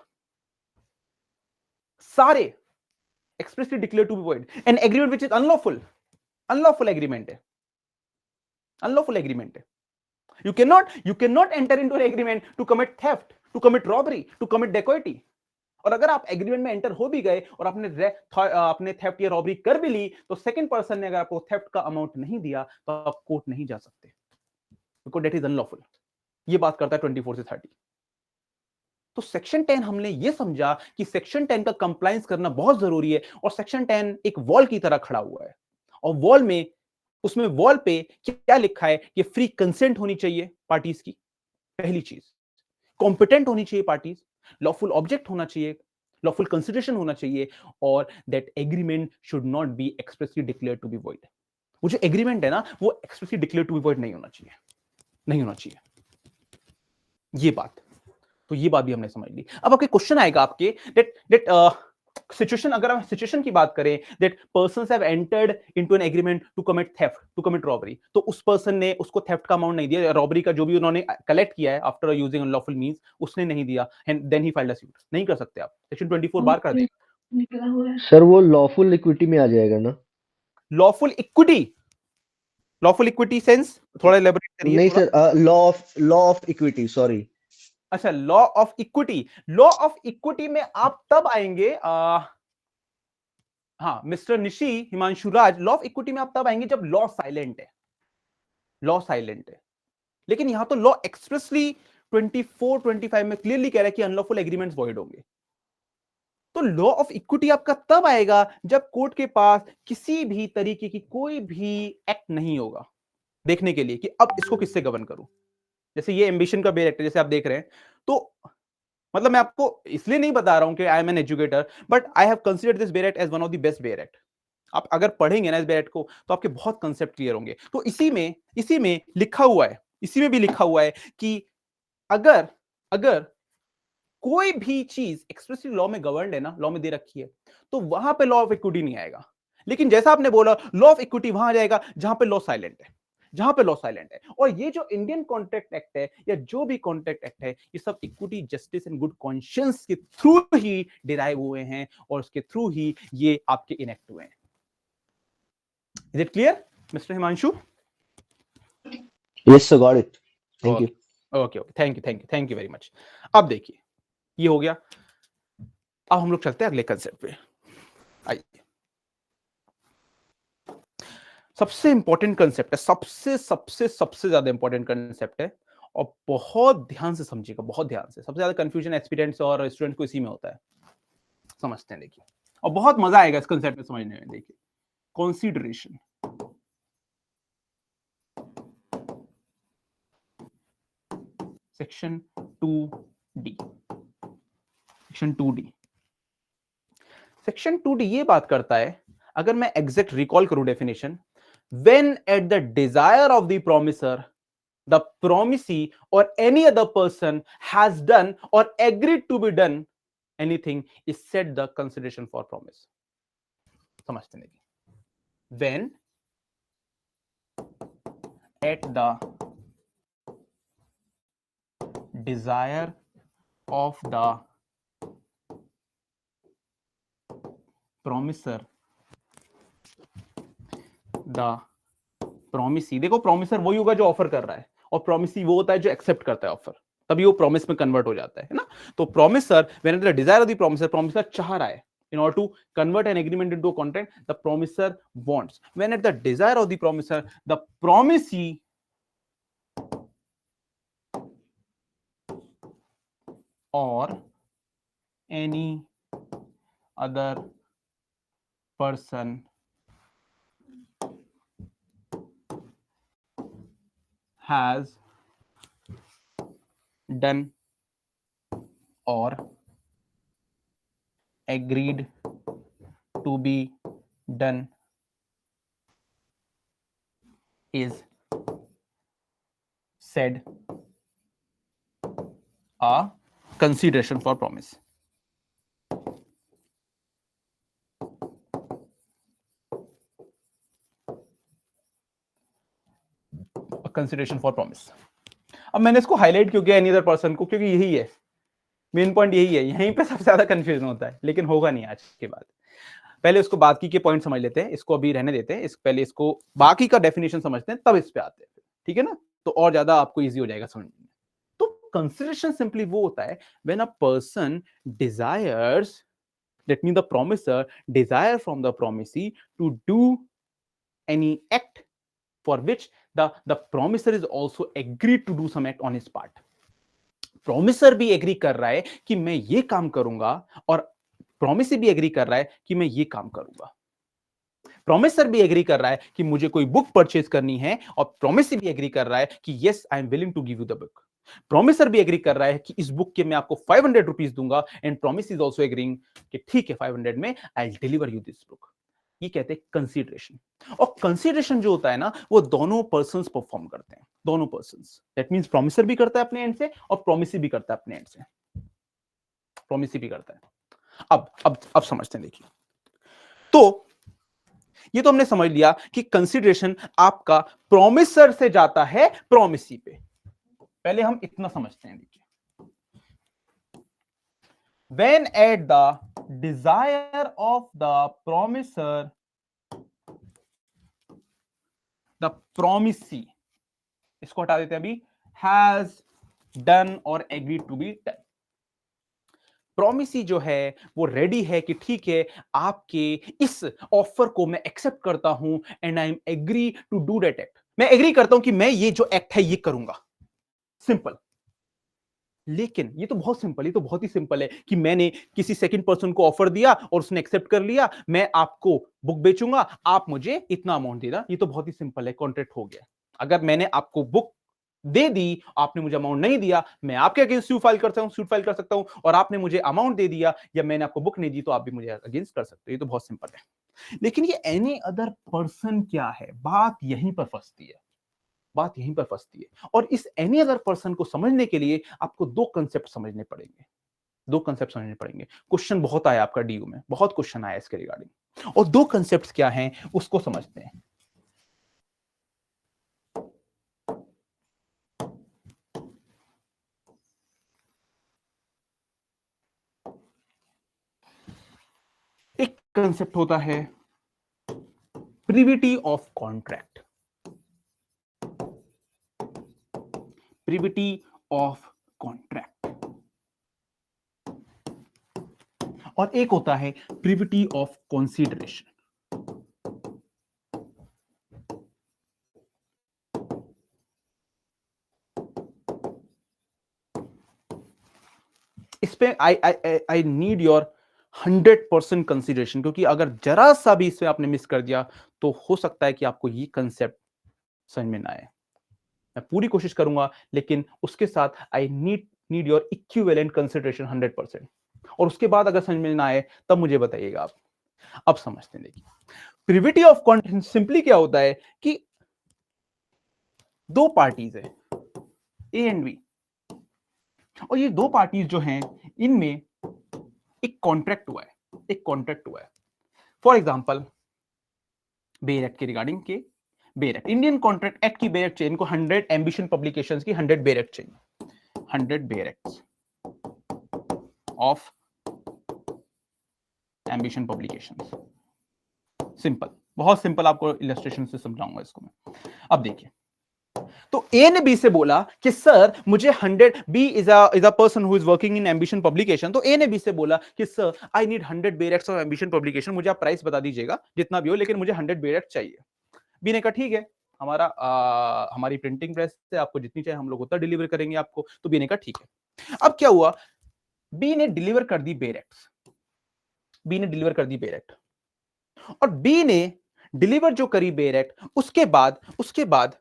Speaker 1: सारे expressly declared to be void. An agreement which is unlawful agreement है, unlawful agreement है. You cannot enter into an agreement to commit theft, to commit robbery, to commit dacoity. और अगर आप agreement में enter हो भी गए और आपने थेफ्ट या रॉबरी कर भी ली, तो सेकंड पर्सन ने अगर आपको थेफ्ट का अमाउंट नहीं दिया तो आप कोर्ट नहीं जा सकते, बिकॉज दैट इज अनलॉफुल. ये बात करता है 24 से 30. तो सेक्शन 10 हमने ये समझा कि सेक्शन 10 का कंप्लायंस करना बहुत जरूरी है, और सेक्शन 10 एक वॉल की तरह खड़ा हुआ है, और वॉल में उसमें वॉल पे क्या लिखा है कि फ्री कंसेंट होनी चाहिए पार्टीज की, पहली चीज. कॉम्पिटेंट होनी चाहिए पार्टीज, लॉफुल ऑब्जेक्ट होना चाहिए, लॉफुल कंसिडरेशन होना चाहिए, और that agreement should not be expressly declared to be void. वो जो एग्रीमेंट है ना, वो expressly declared to be void नहीं होना चाहिए, नहीं होना चाहिए. ये बात, तो ये बात भी हमने समझ ली. अब आपके क्वेश्चन आएगा आपके दैट सिचुएशन, अगर हम सिचुएशन की बात करें, that persons have entered into an agreement to commit theft, to commit robbery, तो उस पर्सन ने उसको थेफ्ट का अमाउंट नहीं दिया, रॉबरी का जो भी उन्होंने कलेक्ट किया है आफ्टर यूजिंग अनलॉफुल मींस, उसने नहीं दिया, and then he filed a suit. नहीं कर सकते आप, सेक्शन 24 बार कर देगा.
Speaker 2: सर वो लॉफुल इक्विटी में आ जाएगा ना?
Speaker 1: लॉफुल इक्विटी सेंस थोड़ा इलैबोरेट करिए.
Speaker 2: नहीं sir, law of equity, sorry.
Speaker 1: अच्छा, लॉ ऑफ इक्विटी में आप तब आएंगे, हाँ mister Nishi, Himanshu Raj, law of equity में आप तब आएंगे जब लॉ साइलेंट है, लेकिन यहां तो लॉ एक्सप्रेसली 24-25 में क्लियरली कह रहा है कि अनलॉफुल एग्रीमेंट्स वॉइड होंगे. तो लॉ ऑफ इक्विटी आपका तब आएगा जब कोर्ट के पास किसी भी तरीके की कोई भी एक्ट नहीं होगा देखने के लिए कि अब इसको किससे गवर्न करूं. जैसे ये एम्बिशन का बेयर एक्ट है, जैसे आप देख रहे हैं, तो मतलब मैं आपको इसलिए नहीं बता रहा हूं कि I am an educator, but I have considered this bare act as one of the best bare act. आप अगर पढ़ेंगे ना इस बेयर एक्ट को, तो आपके बहुत कंसेप्ट क्लियर होंगे. तो इसी में लिखा हुआ है, इसी में भी लिखा हुआ है कि अगर कोई भी चीज एक्सप्रेसली लॉ में गवर्नड है ना, लॉ में दे रखी है, तो वहां पे लॉ ऑफ इक्विटी नहीं आएगा. लेकिन जैसा आपने बोला, लॉ ऑफ इक्विटी वहां आ जाएगा जहां पे लॉ साइलेंट है, और ये जो इंडियन कॉन्ट्रैक्ट एक्ट है या जो भी कॉन्ट्रैक्ट एक्ट है, ये सब equity, justice and good conscience के थ्रू ही डिराइव हुए हैं, और उसके थ्रू ही ये आपके इनेक्ट हुए हैं. Is it clear mister Himanshu?
Speaker 2: Yes sir, got it. Thank you.
Speaker 1: Okay, thank you very much. अब देखिए, ये हो गया. अब हम लोग चलते हैं अगले कंसेप्ट पे. आइए, सबसे इंपॉर्टेंट कंसेप्ट है, सबसे ज्यादा इंपॉर्टेंट कंसेप्ट है, और बहुत ध्यान से समझिएगा, बहुत ध्यान से. सबसे ज्यादा कंफ्यूजन एस्पिरेंट्स और स्टूडेंट को इसी में होता है. समझते हैं, देखिए, और बहुत मजा आएगा इस कंसेप्ट में समझने में. देखिए, consideration. Section 2D. Section 2D ये बात करता है, अगर मैं एग्जैक्ट रिकॉल करूं definition, when at the desire of the promisor, the promisee or any other person has done or agreed to be done anything is said the consideration for promise. समझते हैं? When at the desire of the promisor, the promisee, देखो promisor वही होगा जो offer कर रहा है, और promisee वो होता है जो एक्सेप्ट करता है ऑफर, तभी वो प्रॉमिस में कन्वर्ट हो जाता है ना. तो promisor, when the desire of the promisor चाह रहा है, in order to convert an agreement into a contract, the promisor wants. When at the desire of the promisor, the promisee or any other person has done or agreed to be done is said a consideration for promise. Consideration for promise. अब मैंने इसको highlight क्यों किया any other person को, क्योंकि यही है main point, यही है, यहीं पे सबसे ज्यादा कंफ्यूजन होता है, लेकिन होगा नहीं आज के बाद। पहले उसको बाकी के पॉइंट समझ लेते हैं, इसको अभी रहने देते हैं, पहले इसको बाकी का डेफिनेशन समझते हैं, तब इस पे आते हैं, ठीक है ना? तो और ज्यादा आपको इजी हो जाएगा समझने में। तो कंसिडरेशन सिंपली वो होता है when a person desires, that means the promiser desire from the promisee to do any act for which the promiser is also agreed to do some act on his part. promiser भी agree कर रहा है कि मैं ये काम करूंगा, और promisee भी एग्री कर रहा है कि मैं ये काम करूंगा। प्रोमिसर भी एग्री कर रहा है कि मुझे कोई बुक परचेज करनी है, और प्रोमिसर भी एग्री कर रहा है कि yes I am willing to give you the book. Promisor भी एग्री कर रहा है कि इस बुक के मैं आपको 500 रुपीज दूंगा, and promise is also agreeing कि ठीक है 500 में I will deliver you this book. ये कहते हैं कंसीडरेशन। और कंसीडरेशन जो होता है ना, वो दोनों पर्संस परफॉर्म करते हैं, दोनों पर्संस। दैट मींस प्रोमिसर भी करता है अपने एंड से, और प्रोमिसी भी करता है अपने एंड से, प्रोमिसी भी करता है। अब समझते हैं, देखिए। तो ये तो हमने समझ लिया कि कंसीडरेशन आपका प्रोमिसर से जाता है प्रोमिसी पे। पहले हम इतना समझते हैं, देखिए। When at the desire of the promiser, the promisee, इसको हटा देते हैं अभी, has done or agreed to be done. Promisee जो है वो रेडी है कि ठीक है, आपके इस ऑफर को मैं एक्सेप्ट करता हूं, and I am agree to do that act. मैं एग्री करता हूं कि मैं ये जो एक्ट है ये करूंगा। सिंपल। लेकिन ये तो बहुत सिंपल, ये तो बहुत ही सिंपल है कि मैंने किसी सेकंड पर्सन को ऑफर दिया और उसने एक्सेप्ट कर लिया, मैं आपको बुक बेचूंगा, आप मुझे इतना अमाउंट देना। ये तो बहुत ही सिंपल है, कॉन्ट्रैक्ट हो गया। अगर मैंने आपको बुक दे दी, आपने मुझे अमाउंट नहीं दिया, मैं आपके अगेंस्ट सूट फाइल कर सकता हूं, और आपने मुझे अमाउंट दे दिया या मैंने आपको बुक नहीं दी, तो आप भी मुझे अगेंस्ट कर सकते हो। ये तो बहुत सिंपल है। लेकिन ये एनी अदर पर्सन क्या है, बात यहीं पर फंसती है, बात यहीं पर फंसती है। और इस एनी अदर पर्सन को समझने के लिए आपको दो कंसेप्ट समझने पड़ेंगे, दो कंसेप्ट समझने पड़ेंगे। क्वेश्चन बहुत आया आपका डीयू में, बहुत क्वेश्चन आया इसके रिगार्डिंग, और दो कंसेप्ट क्या हैं उसको समझते हैं। एक कंसेप्ट होता है privity of contract, privity of contract, और एक होता है प्रिविटी ऑफ कंसीडरेशन। इस पे आई नीड योर 100% कंसीडरेशन, क्योंकि अगर जरा सा भी इसमें आपने मिस कर दिया तो हो सकता है कि आपको ये कंसेप्ट समझ में ना आए। मैं पूरी कोशिश करूंगा, लेकिन उसके साथ I need your equivalent consideration 100%। और उसके बाद अगर समझ में ना आए तब मुझे बताइएगा आप। अब समझते हैं, देखिए। प्रिविटी ऑफ कॉन्ट्रैक्ट सिंपली क्या होता है कि दो पार्टीज है, ए एंड बी, और ये दो पार्टीज जो हैं इनमें एक कॉन्ट्रैक्ट हुआ है, एक कॉन्ट्रैक्ट हुआ है। फॉर एग्जांपल बेयर एक्ट के रिगार्डिंग के, bare act, Indian contract act की बेयर एक्ट चाहिए इनको, 100 एम्बिशन पब्लिकेशंस की 100 बेयर एक्ट चाहिए, 100 bare acts of ambition publications. Simple, बहुत सिंपल, आपको इलस्ट्रेशन से समझाऊंगा इसको मैं। अब देखिए, तो ए ने बी से बोला कि सर मुझे 100, B is a person who is working in Ambition Publication, तो ए ने बी से बोला कि sir I need 100 bare acts of Ambition Publication, मुझे आप प्राइस बता दीजिएगा जितना भी हो, लेकिन मुझे 100 बेयर एक्ट चाहिए। बी ने कहा ठीक है, हमारी प्रिंटिंग प्रेस से आपको जितनी चाहिए हम लोग उतना डिलीवर करेंगे आपको। तो बी ने कहा ठीक है। अब क्या हुआ, बी ने डिलीवर कर दी बेयर एक्ट्स, बी ने डिलीवर कर दी बेयर एक्ट, और बी ने डिलीवर जो करी बेयर एक्ट, उसके बाद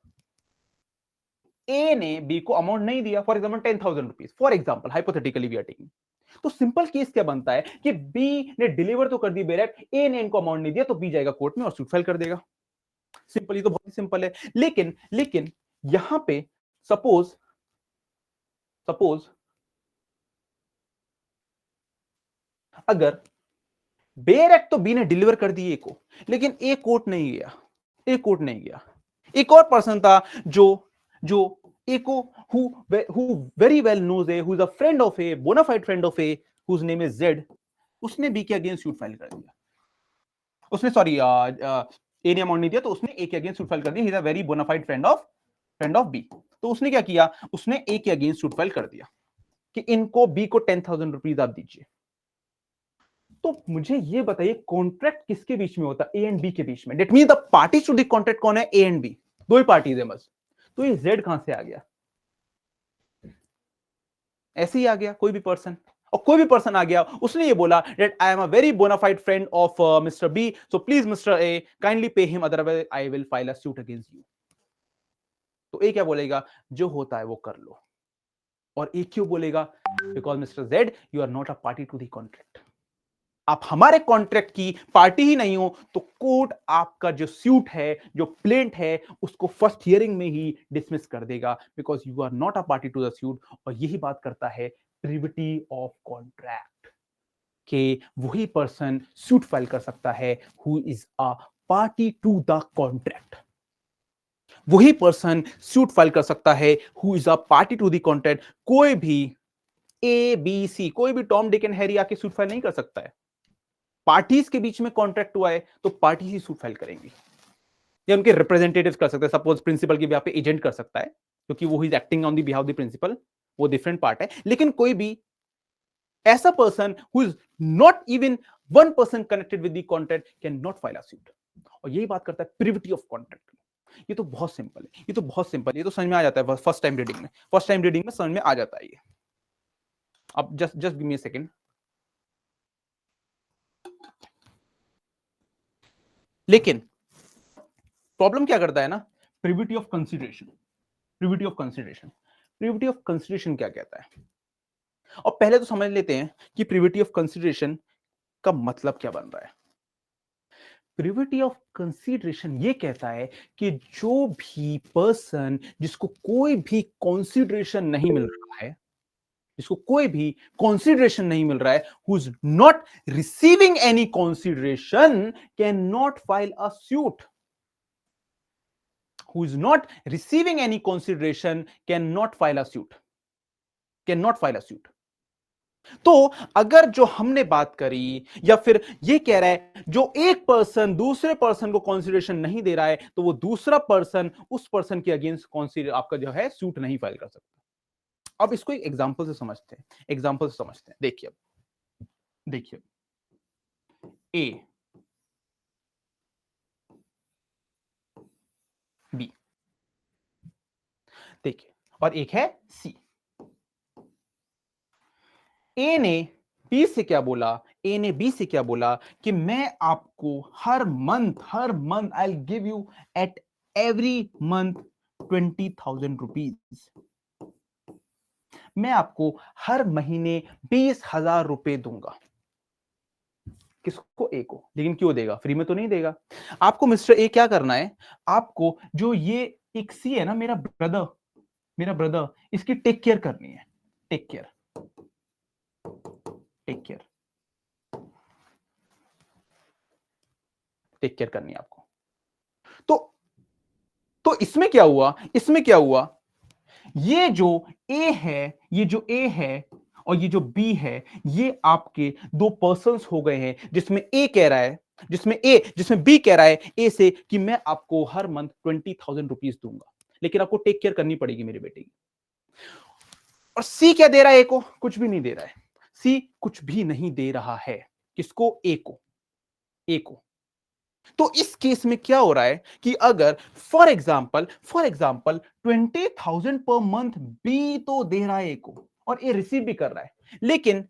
Speaker 1: ए ने बी को अमाउंट नहीं दिया, for example 10,000 rupees, for example hypothetically we are taking. तो सिंपल केस क्या बनता है कि बी ने डिलीवर तो कर दी बेयर एक्ट, ए ने इनको अमाउंट नहीं दिया, तो बी जाएगा कोर्ट में और सूट फाइल कर देगा। सिंपल, ये तो बहुत ही सिंपल है। लेकिन यहां पे सपोज अगर बेयर एक्ट तो बी ने डिलीवर कर दी ए को, लेकिन ए कोर्ट नहीं गया, एक और पर्सन था जो ए को who very well knows a, who is a friend of a, bona fide friend of a, whose name is Z. उसने बी के अगेंस्ट सूट फाइल कर दिया। उसने सॉरी ए ने अमाउंट नहीं दिया तो उसने ए के अगेंस्ट सूट फाइल कर दिया। He is a very bona fide friend of B. तो उसने क्या किया, उसने ए के अगेंस्ट सूट फाइल कर दिया कि इनको बी को 10,000 रुपीज आप दीजिए। तो मुझे ये बताइए कॉन्ट्रैक्ट किसके बीच में होता है? ए एंड बी के बीच में। That mean the parties to the contract कौन है? ए एंड बी, दो ही पार्टीज है बस। तो ये जेड कहां से आ गया? ऐसे ही आ गया कोई भी पर्सन, और कोई भी पर्सन आ गया, उसने ये बोला that I am a very bona fide friend of mister B, so please mister A kindly pay him, otherwise I will file a suit against you. तो ए क्या बोलेगा? जो होता है वो कर लो। और ए क्यों बोलेगा? Because mister Z you are not a party to the contract. आप हमारे कॉन्ट्रैक्ट की पार्टी ही नहीं हो, तो कोर्ट आपका जो सूट है, जो प्लेंट है, उसको फर्स्ट हियरिंग में ही डिसमिस कर देगा, because you are not a party to the suit. और यही बात करता है प्रिविटी ऑफ कॉन्ट्रैक्ट, कि वही पर्सन सूट फाइल कर सकता है who is a party to the contract. वही पर्सन सूट फाइल कर सकता है who is a party to the contract. कोई भी ए बी सी, कोई भी टॉम डिक एंड हैरी आके सूट फाइल नहीं कर सकता है। पार्टीज के बीच में कॉन्ट्रैक्ट हुआ है तो पार्टी ही सूट फाइल करेंगी, या उनके रिप्रेजेंटेटिव्स कर सकते हैं। सपोज प्रिंसिपल की बिहाफ पे एजेंट कर सकता है, क्योंकि वो ही is acting on the behalf of the principal, वो डिफरेंट पार्ट है। लेकिन कोई भी ऐसा person who is not even 1% connected with the contract can not file a suit. और यही बात करता है प्रिविटी ऑफ कॉन्ट्रैक्ट। ये तो बहुत सिंपल है, ये तो बहुत सिंपल है, ये तो समझ में आ जाता है फर्स्ट टाइम रीडिंग में। फर्स्ट टाइम रीडिंग में समझ में आ जाता है ये। अब just give me a second. लेकिन प्रॉब्लम क्या करता है ना, privity of consideration. Privity of consideration, privity of consideration क्या कहता है? और पहले तो समझ लेते हैं कि प्रिविटी ऑफ कंसीडरेशन का मतलब क्या बन रहा है। प्रिविटी ऑफ कंसीडरेशन ये कहता है कि जो भी पर्सन जिसको कोई भी कंसीडरेशन नहीं मिल रहा है, जिसको कोई भी कंसीडरेशन नहीं मिल रहा है, who is not receiving any consideration can not file a suit. Who is not receiving any consideration cannot file a suit. Cannot file a suit. तो अगर जो हमने बात करी, या फिर ये कह रहा है जो एक पर्सन दूसरे पर्सन को कंसिडरेशन नहीं दे रहा है, तो वो दूसरा पर्सन उस पर्सन के अगेंस्ट कंसिडर आपका जो है सूट नहीं फाइल कर सकता। अब इसको एक एग्जांपल से समझते हैं, एग्जांपल से समझते हैं। देखिए ए बी, देखिए, और एक है सी। ए ने बी से क्या बोला? ए ने बी से क्या बोला कि मैं आपको हर month I will give you at every month 20,000 rupees. मैं आपको हर महीने 20,000 रुपए दूंगा। किसको? ए को। लेकिन क्यों देगा? फ्री में तो नहीं देगा। आपको मिस्टर ए क्या करना है, आपको जो ये एक सी है ना, मेरा ब्रदर, इसकी टेक केयर करनी है। टेक केयर करनी है आपको। तो इसमें क्या हुआ, ये जो ए है और ये जो बी है, ये आपके दो पर्सन्स हो गए हैं, जिसमें बी कह रहा है ए से कि मैं आपको हर मंथ 20,000 रुपीज दूंगा, लेकिन आपको टेक केयर करनी पड़ेगी मेरे बेटे की। और सी क्या दे रहा है? ए को कुछ भी नहीं दे रहा है। सी कुछ भी नहीं दे रहा है। किसको? ए को। तो इस केस में क्या हो रहा है कि अगर for example 20,000 per month B तो दे रहा है ए को, और ए रिसीव भी कर रहा है, लेकिन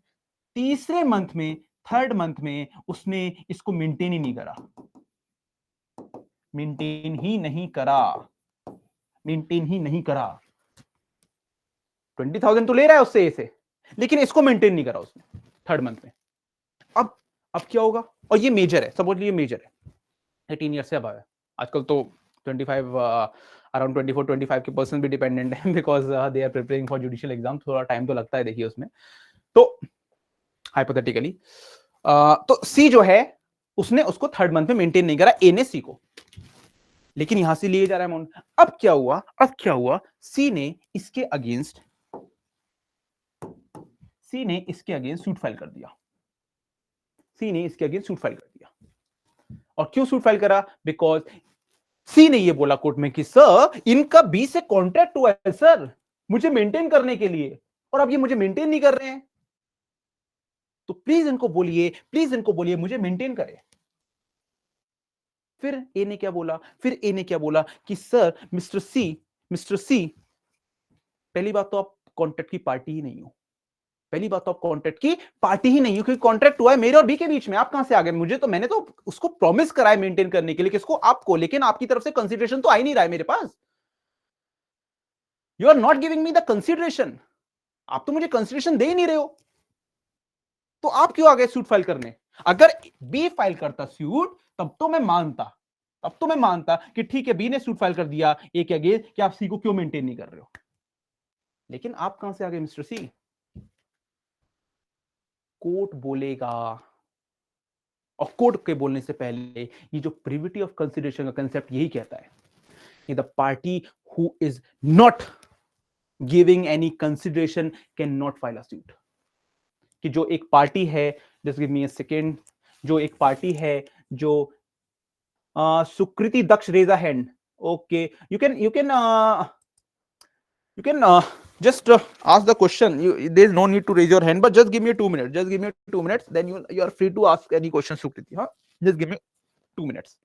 Speaker 1: तीसरे मंथ में, थर्ड मंथ में उसने इसको मेंटेन ही नहीं करा। 20,000 तो ले रहा है उससे ए से, लेकिन इसको मेंटेन नहीं करा उसने थर्ड मंथ में। अब क्या होगा? और ये मेजर है, समझ लीजिए मेजर है, 18 ईयर से अब है। आजकल तो 25 अराउंड 24-25 के पर्सन भी डिपेंडेंट है, because they are preparing for judicial exam. थोड़ा टाइम तो लगता है देखिए उसमें। तो हाइपोथेटिकली तो सी जो है उसने उसको थर्ड मंथ में मेंटेन नहीं करा, ए ने सी को। लेकिन यहां से लिए जा रहा है अमाउंट। अब क्या हुआ, सी ने इसके अगेंस्ट सूट फाइल कर दिया। और क्यों सूट फाइल करा? बिकॉज सी ने ये बोला कोर्ट में कि सर इनका बी से कॉन्ट्रैक्ट हुआ है सर मुझे मेंटेन करने के लिए, और अब ये मुझे मेंटेन नहीं कर रहे हैं, तो प्लीज इनको बोलिए मुझे मेंटेन करे। फिर ए ने क्या बोला कि सर मिस्टर सी, पहली बात तो आप कॉन्ट्रैक्ट की पार्टी ही नहीं हो, क्योंकि कॉन्ट्रैक्ट हुआ है मेरे और बी के बीच में। आप कहां से आ गए? मैंने तो उसको प्रॉमिस करा है मेंटेन करने के लिए, किसको? आपको। लेकिन आपकी तरफ से कंसीडरेशन तो आ ही नहीं रहा है मेरे पास। You are not giving me the consideration, आप तो मुझे कंसीडरेशन दे ही नहीं रहे हो, तो आप क्यों आ गए सूट फाइल करने? अगर बी फाइल करता सूट तब तो मैं मानता कि ठीक है बी ने सूट फाइल कर दिया ए के अगेंस्ट कि आप सी को क्यों मेंटेन नहीं कर रहे हो। लेकिन आप कहां से आ गए मिस्टर सी? कोर्ट बोलेगा, और कोर्ट के बोलने से पहले ये जो प्रिविटी ऑफ कंसीडरेशन का कंसेप्ट यही कहता है कि the party who is not giving any consideration can not file a suit. कि जो एक पार्टी है, just give me a second, जो एक पार्टी है जो Sukriti Daksh raise a hand, okay you can just ask the question. There is no need to raise your hand, but just give me 2 minutes. Then you are free to ask any question, Sukriti. हाँ, just give me 2 minutes.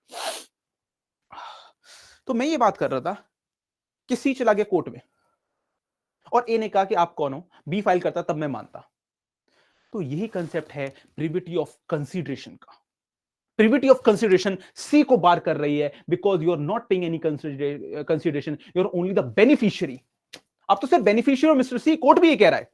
Speaker 1: तो मैं ये बात कर रहा था कि सी चला गया कोर्ट में और ए ने कहा कि आप कौन हो, बी फाइल करता तब मैं मानता। तो यही कंसेप्ट है प्रिविटी ऑफ कंसीडरेशन का। प्रिविटी ऑफ कंसीडरेशन सी को बार कर रही है because you are not paying any consideration, you are only the beneficiary. आप तो सिर्फ बेनिफिशियरी हो मिस्टर सी, कोर्ट भी ये कह रहा है।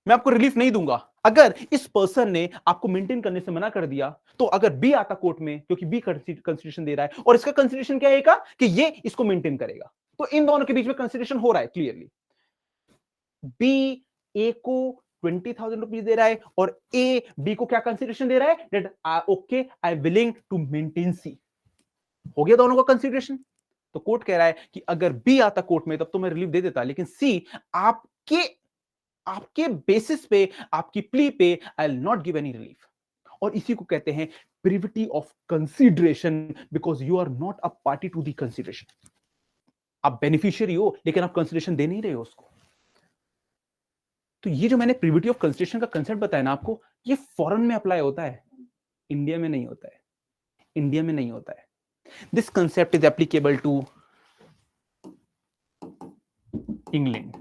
Speaker 1: मैं आपको रिलीफ नहीं दूंगा। अगर इस पर्सन ने आपको मेंटेन करने से मना कर दिया तो अगर बी आता कोर्ट में, क्योंकि बी कंसीडरेशन दे रहा है और इसका कंसीडरेशन क्या है कि ये इसको मेंटेन करेगा, तो इन दोनों के बीच में कंसीडरेशन हो रहा है क्लियरली। बी ए को 20,000 रुपीज दे रहा है और ए बी को क्या कंसीडरेशन दे रहा है? That okay I willing to maintain C. हो गया दोनों का कंसीडरेशन। तो कोर्ट कह रहा है कि अगर बी आता कोर्ट में तब तो मैं रिलीफ दे देता, लेकिन सी आपके बेसिस पे, आपकी प्ली पे I will not give any relief. और इसी को कहते हैं privity of consideration, because you are not a party to the consideration. आप बेनिफिशियरी हो लेकिन आप कंसीडरेशन दे नहीं रहे हो उसको। तो ये जो मैंने प्रिविटी ऑफ कंसीडरेशन का कंसेप्ट बताया ना आपको, ये फॉरेन में अप्लाई होता है, इंडिया में नहीं होता है। This concept is applicable to England.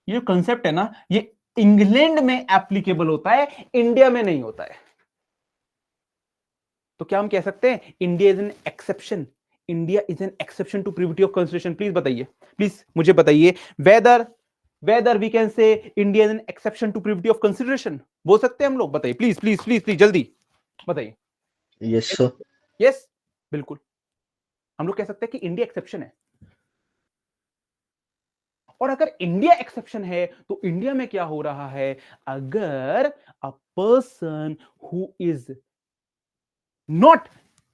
Speaker 1: ये कंसेप्ट है ना, ये इंग्लैंड में एप्लीकेबल होता है, इंडिया में नहीं होता है। तो क्या हम कह सकते हैं India is an exception, to privity of consideration? Please मुझे बताइए whether we can say India is an exception to privity of consideration? बोल सकते हैं हम लोग? बताइए प्लीज जल्दी बताइए।
Speaker 2: Yes sir.
Speaker 1: यस बिल्कुल, हम लोग कह सकते हैं कि इंडिया एक्सेप्शन है। और अगर इंडिया एक्सेप्शन है तो इंडिया में क्या हो रहा है? अगर अ person who is not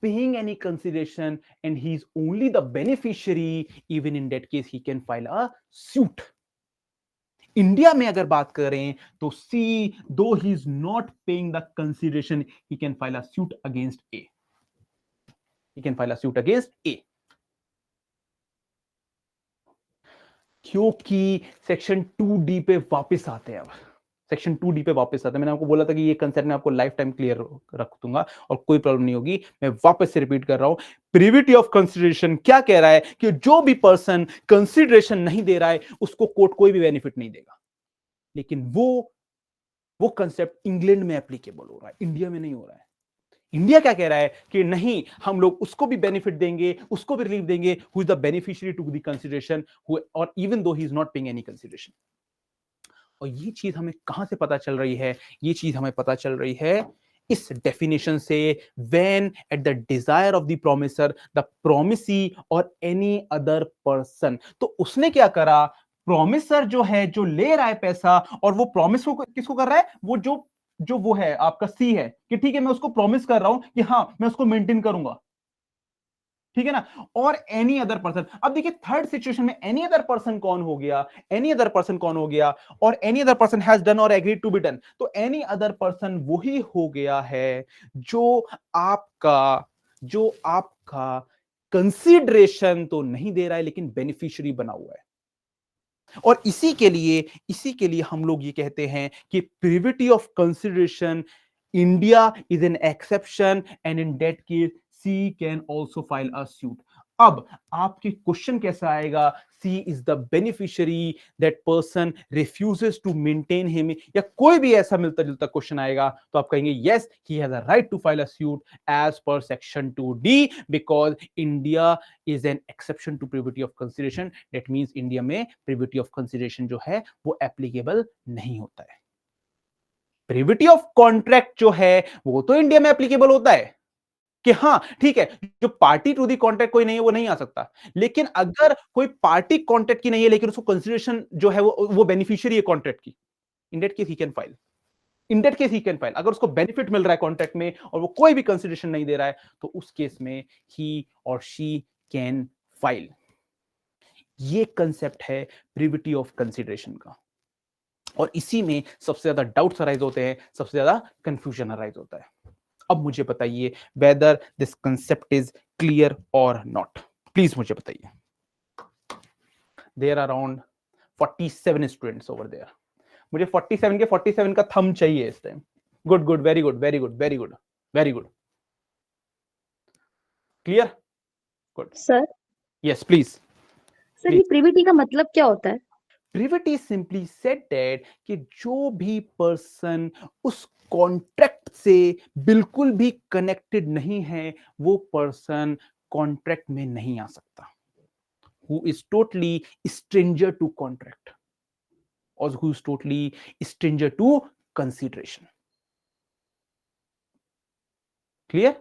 Speaker 1: paying any consideration and he is only the beneficiary, even in that case he can file a suit. India में अगर बात करें तो C, though he is not paying the consideration, he can file a suit against A. क्योंकि section 2D पे वापस आते हैं। मैंने आपको बोला था कि ये कंसेप्ट मैं आपको लाइफ टाइम क्लियर रख दूंगा और कोई प्रॉब्लम नहीं होगी। मैं वापस से रिपीट कर रहा हूं, प्रिविटी ऑफ कंसीडरेशन क्या कह रहा है कि जो भी पर्सन कंसीडरेशन नहीं दे रहा है उसको कोर्ट कोई भी बेनिफिट नहीं देगा। लेकिन वो कंसेप्ट इंग्लैंड में एप्लीकेबल हो रहा है, इंडिया में नहीं हो रहा है। इंडिया क्या कह रहा है कि नहीं, हम लोग उसको भी बेनिफिट देंगे, उसको भी रिलीफ देंगे who is the beneficiary to the consideration, और even though he is not paying any consideration. और ये चीज हमें कहां से पता चल रही है? ये चीज हमें पता चल रही है इस डेफिनेशन से, when at the desire of the promisor the promisee और एनी अदर पर्सन। तो उसने क्या करा? प्रोमिसर जो है, जो ले रहा है पैसा, और वो प्रॉमिस को किसको कर रहा है? वो जो वो है आपका सी है कि ठीक है मैं उसको प्रॉमिस कर रहा हूं कि हाँ मैं उसको मेंटेन करूंगा। ठीक है ना, और एनी अदर पर्सन। अब देखिए थर्ड सिचुएशन में एनी अदर पर्सन कौन हो गया, एनी अदर पर्सन कौन हो गया, और any other person has done और एग्रीड टू बी डन। तो एनी अदर पर्सन वही हो गया है जो आपका कंसीडरेशन तो नहीं दे रहा है लेकिन बेनिफिशियरी बना हुआ है। और इसी के लिए हम लोग ये कहते हैं कि privity of consideration, India is an exception and in that case C can also file a suit. अब आपके क्वेश्चन कैसा आएगा, C is the beneficiary, that person refuses to maintain him, या कोई भी ऐसा मिलता जुलता क्वेश्चन आएगा तो आप कहेंगे yes he has a right to file a suit as per section 2D because India is an exception to privity of consideration. That means India में प्रिविटी ऑफ कंसिडरेशन जो है वो एप्लीकेबल नहीं होता है। प्रिविटी ऑफ कॉन्ट्रैक्ट जो है वो तो इंडिया में एप्लीकेबल होता है कि हाँ ठीक है, जो पार्टी टू दी कॉन्ट्रैक्ट कोई नहीं है वो नहीं आ सकता, लेकिन अगर कोई पार्टी कॉन्ट्रैक्ट की नहीं है लेकिन उसको कंसिडरेशन जो है वो बेनिफिशियरी है कॉन्ट्रैक्ट की, इन that case he can file. In that case he can file. अगर उसको बेनिफिट मिल रहा है कॉन्ट्रैक्ट में और वो कोई भी कंसिडरेशन नहीं दे रहा है तो उस केस में ही और शी कैन फाइल। ये कंसेप्ट है प्रिविटी ऑफ कंसिडरेशन का, और इसी में सबसे ज्यादा डाउट्स अराइज होते हैं, सबसे ज्यादा कंफ्यूजन अराइज होता है। अब मुझे बताइए whether this concept is clear और नॉट, प्लीज मुझे बताइए। There are around 47 students over there. मुझे 47 के 47 का थंब चाहिए इस time. Good good, very good very good very good very good. Clear? Good.
Speaker 4: Sir
Speaker 1: yes please.
Speaker 4: Sir ये प्रिविटी का मतलब क्या होता है?
Speaker 1: प्रिविटी सिंपली सेड दैट कि जो भी पर्सन उस कॉन्ट्रैक्ट से बिल्कुल भी कनेक्टेड नहीं है वो पर्सन कॉन्ट्रैक्ट में नहीं आ सकता। Who is totally stranger to contract और who is totally stranger to consideration. Clear?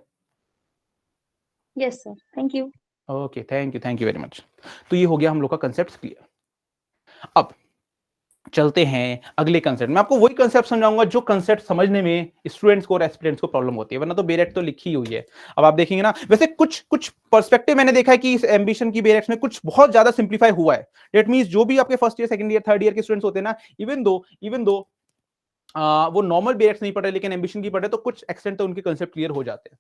Speaker 4: Yes sir, thank you.
Speaker 1: Okay, thank you very much. तो ये हो गया हम लोग का कंसेप्ट क्लियर। अब चलते हैं अगले कंसेप्ट में। आपको वही कंसेप्ट समझाऊंगा जो कंसेप्ट समझने में स्टूडेंट्स को और एस्पिरेंट्स को प्रॉब्लम होती है, वरना तो बेरेट तो लिखी हुई है। अब आप देखेंगे ना, वैसे कुछ पर्सपेक्टिव मैंने देखा है कि इस एम्बिशन की बेरेट्स में कुछ बहुत ज्यादा सिंप्लीफाई हुआ है। दैट मींस जो भी आपके first year, second year, third year के स्टूडेंट्स होते हैं ना, इवन दो वो नॉर्मल बेरेट्स नहीं पढ़ रहे लेकिन एम्बिशन की पढ़ रहे, तो कुछ एक्सटेंट तो उनके कंसेप्ट क्लियर हो जाते हैं,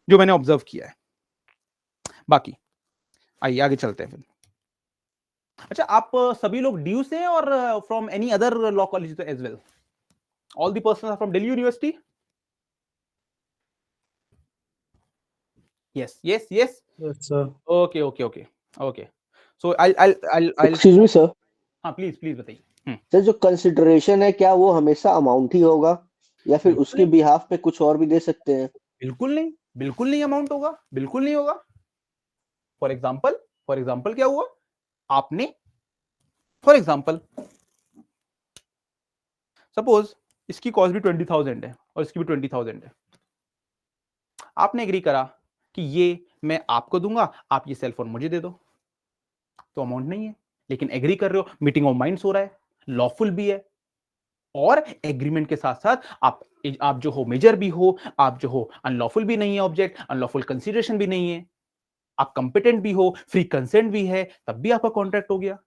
Speaker 1: जो मैंने ऑब्जर्व किया है। बाकी आइए आगे चलते हैं फिर। अच्छा, आप सभी लोग ड्यू से और from any other law college as well? All the persons are from Delhi University? yes
Speaker 5: Yes, sir.
Speaker 1: okay so I'll
Speaker 2: excuse me sir,
Speaker 1: हाँ प्लीज बताइए।
Speaker 2: सर जो कंसिडरेशन है क्या वो हमेशा अमाउंट ही होगा या फिर
Speaker 1: बिल्कुल
Speaker 2: उसके
Speaker 1: नहीं।
Speaker 2: बिहाफ पे कुछ और भी दे सकते हैं?
Speaker 1: बिल्कुल नहीं अमाउंट होगा, बिल्कुल नहीं होगा। फॉर एग्जाम्पल क्या हुआ, आपने फॉर एग्जाम्पल सपोज इसकी कॉस्ट भी 20,000 है और इसकी भी 20,000 है। आपने एग्री करा कि ये मैं आपको दूंगा, आप ये सेल फोन मुझे दे दो, तो अमाउंट नहीं है, लेकिन एग्री कर रहे हो, मीटिंग ऑफ माइंड्स हो रहा है, लॉफुल भी है, और एग्रीमेंट के साथ साथ आप जो हो मेजर भी हो, आप जो हो अनलॉफुल भी नहीं है, ऑब्जेक्ट अनलॉफुल कंसीडरेशन भी नहीं है, आप कंपिटेंट भी हो, फ्री कंसेंट भी है, तब भी आपका कॉन्ट्रैक्ट हो गया।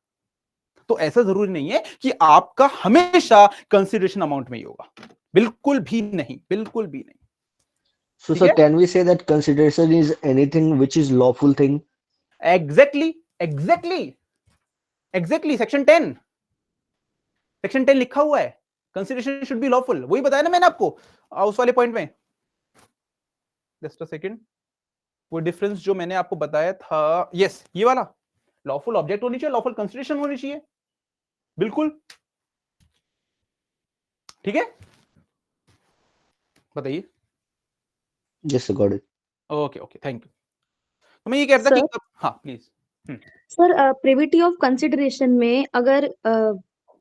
Speaker 1: तो ऐसा जरूरी नहीं है कि आपका हमेशा कंसीडरेशन अमाउंट में ही होगा, बिल्कुल भी नहीं।
Speaker 2: So
Speaker 1: ठीक
Speaker 2: sir,
Speaker 1: है?
Speaker 2: can we say that consideration is anything which is lawful thing?
Speaker 1: Exactly section 10 लिखा हुआ है, कंसीडरेशन शुड बी लॉफुल। वही बताया ना मैंने आपको उस वाले पॉइंट में। जस्ट अ सेकंड, वो डिफरेंस जो मैंने आपको बताया था, यस ये वाला, लॉफुल ऑब्जेक्ट होनी चाहिए, लॉफुल कंसीडरेशन होनी चाहिए, बिल्कुल। ठीक है, बताइए।
Speaker 2: Yes, got it.
Speaker 1: Okay thank you. तो मैं ये कहता कि हाँ please.
Speaker 4: Sir privity of consideration में अगर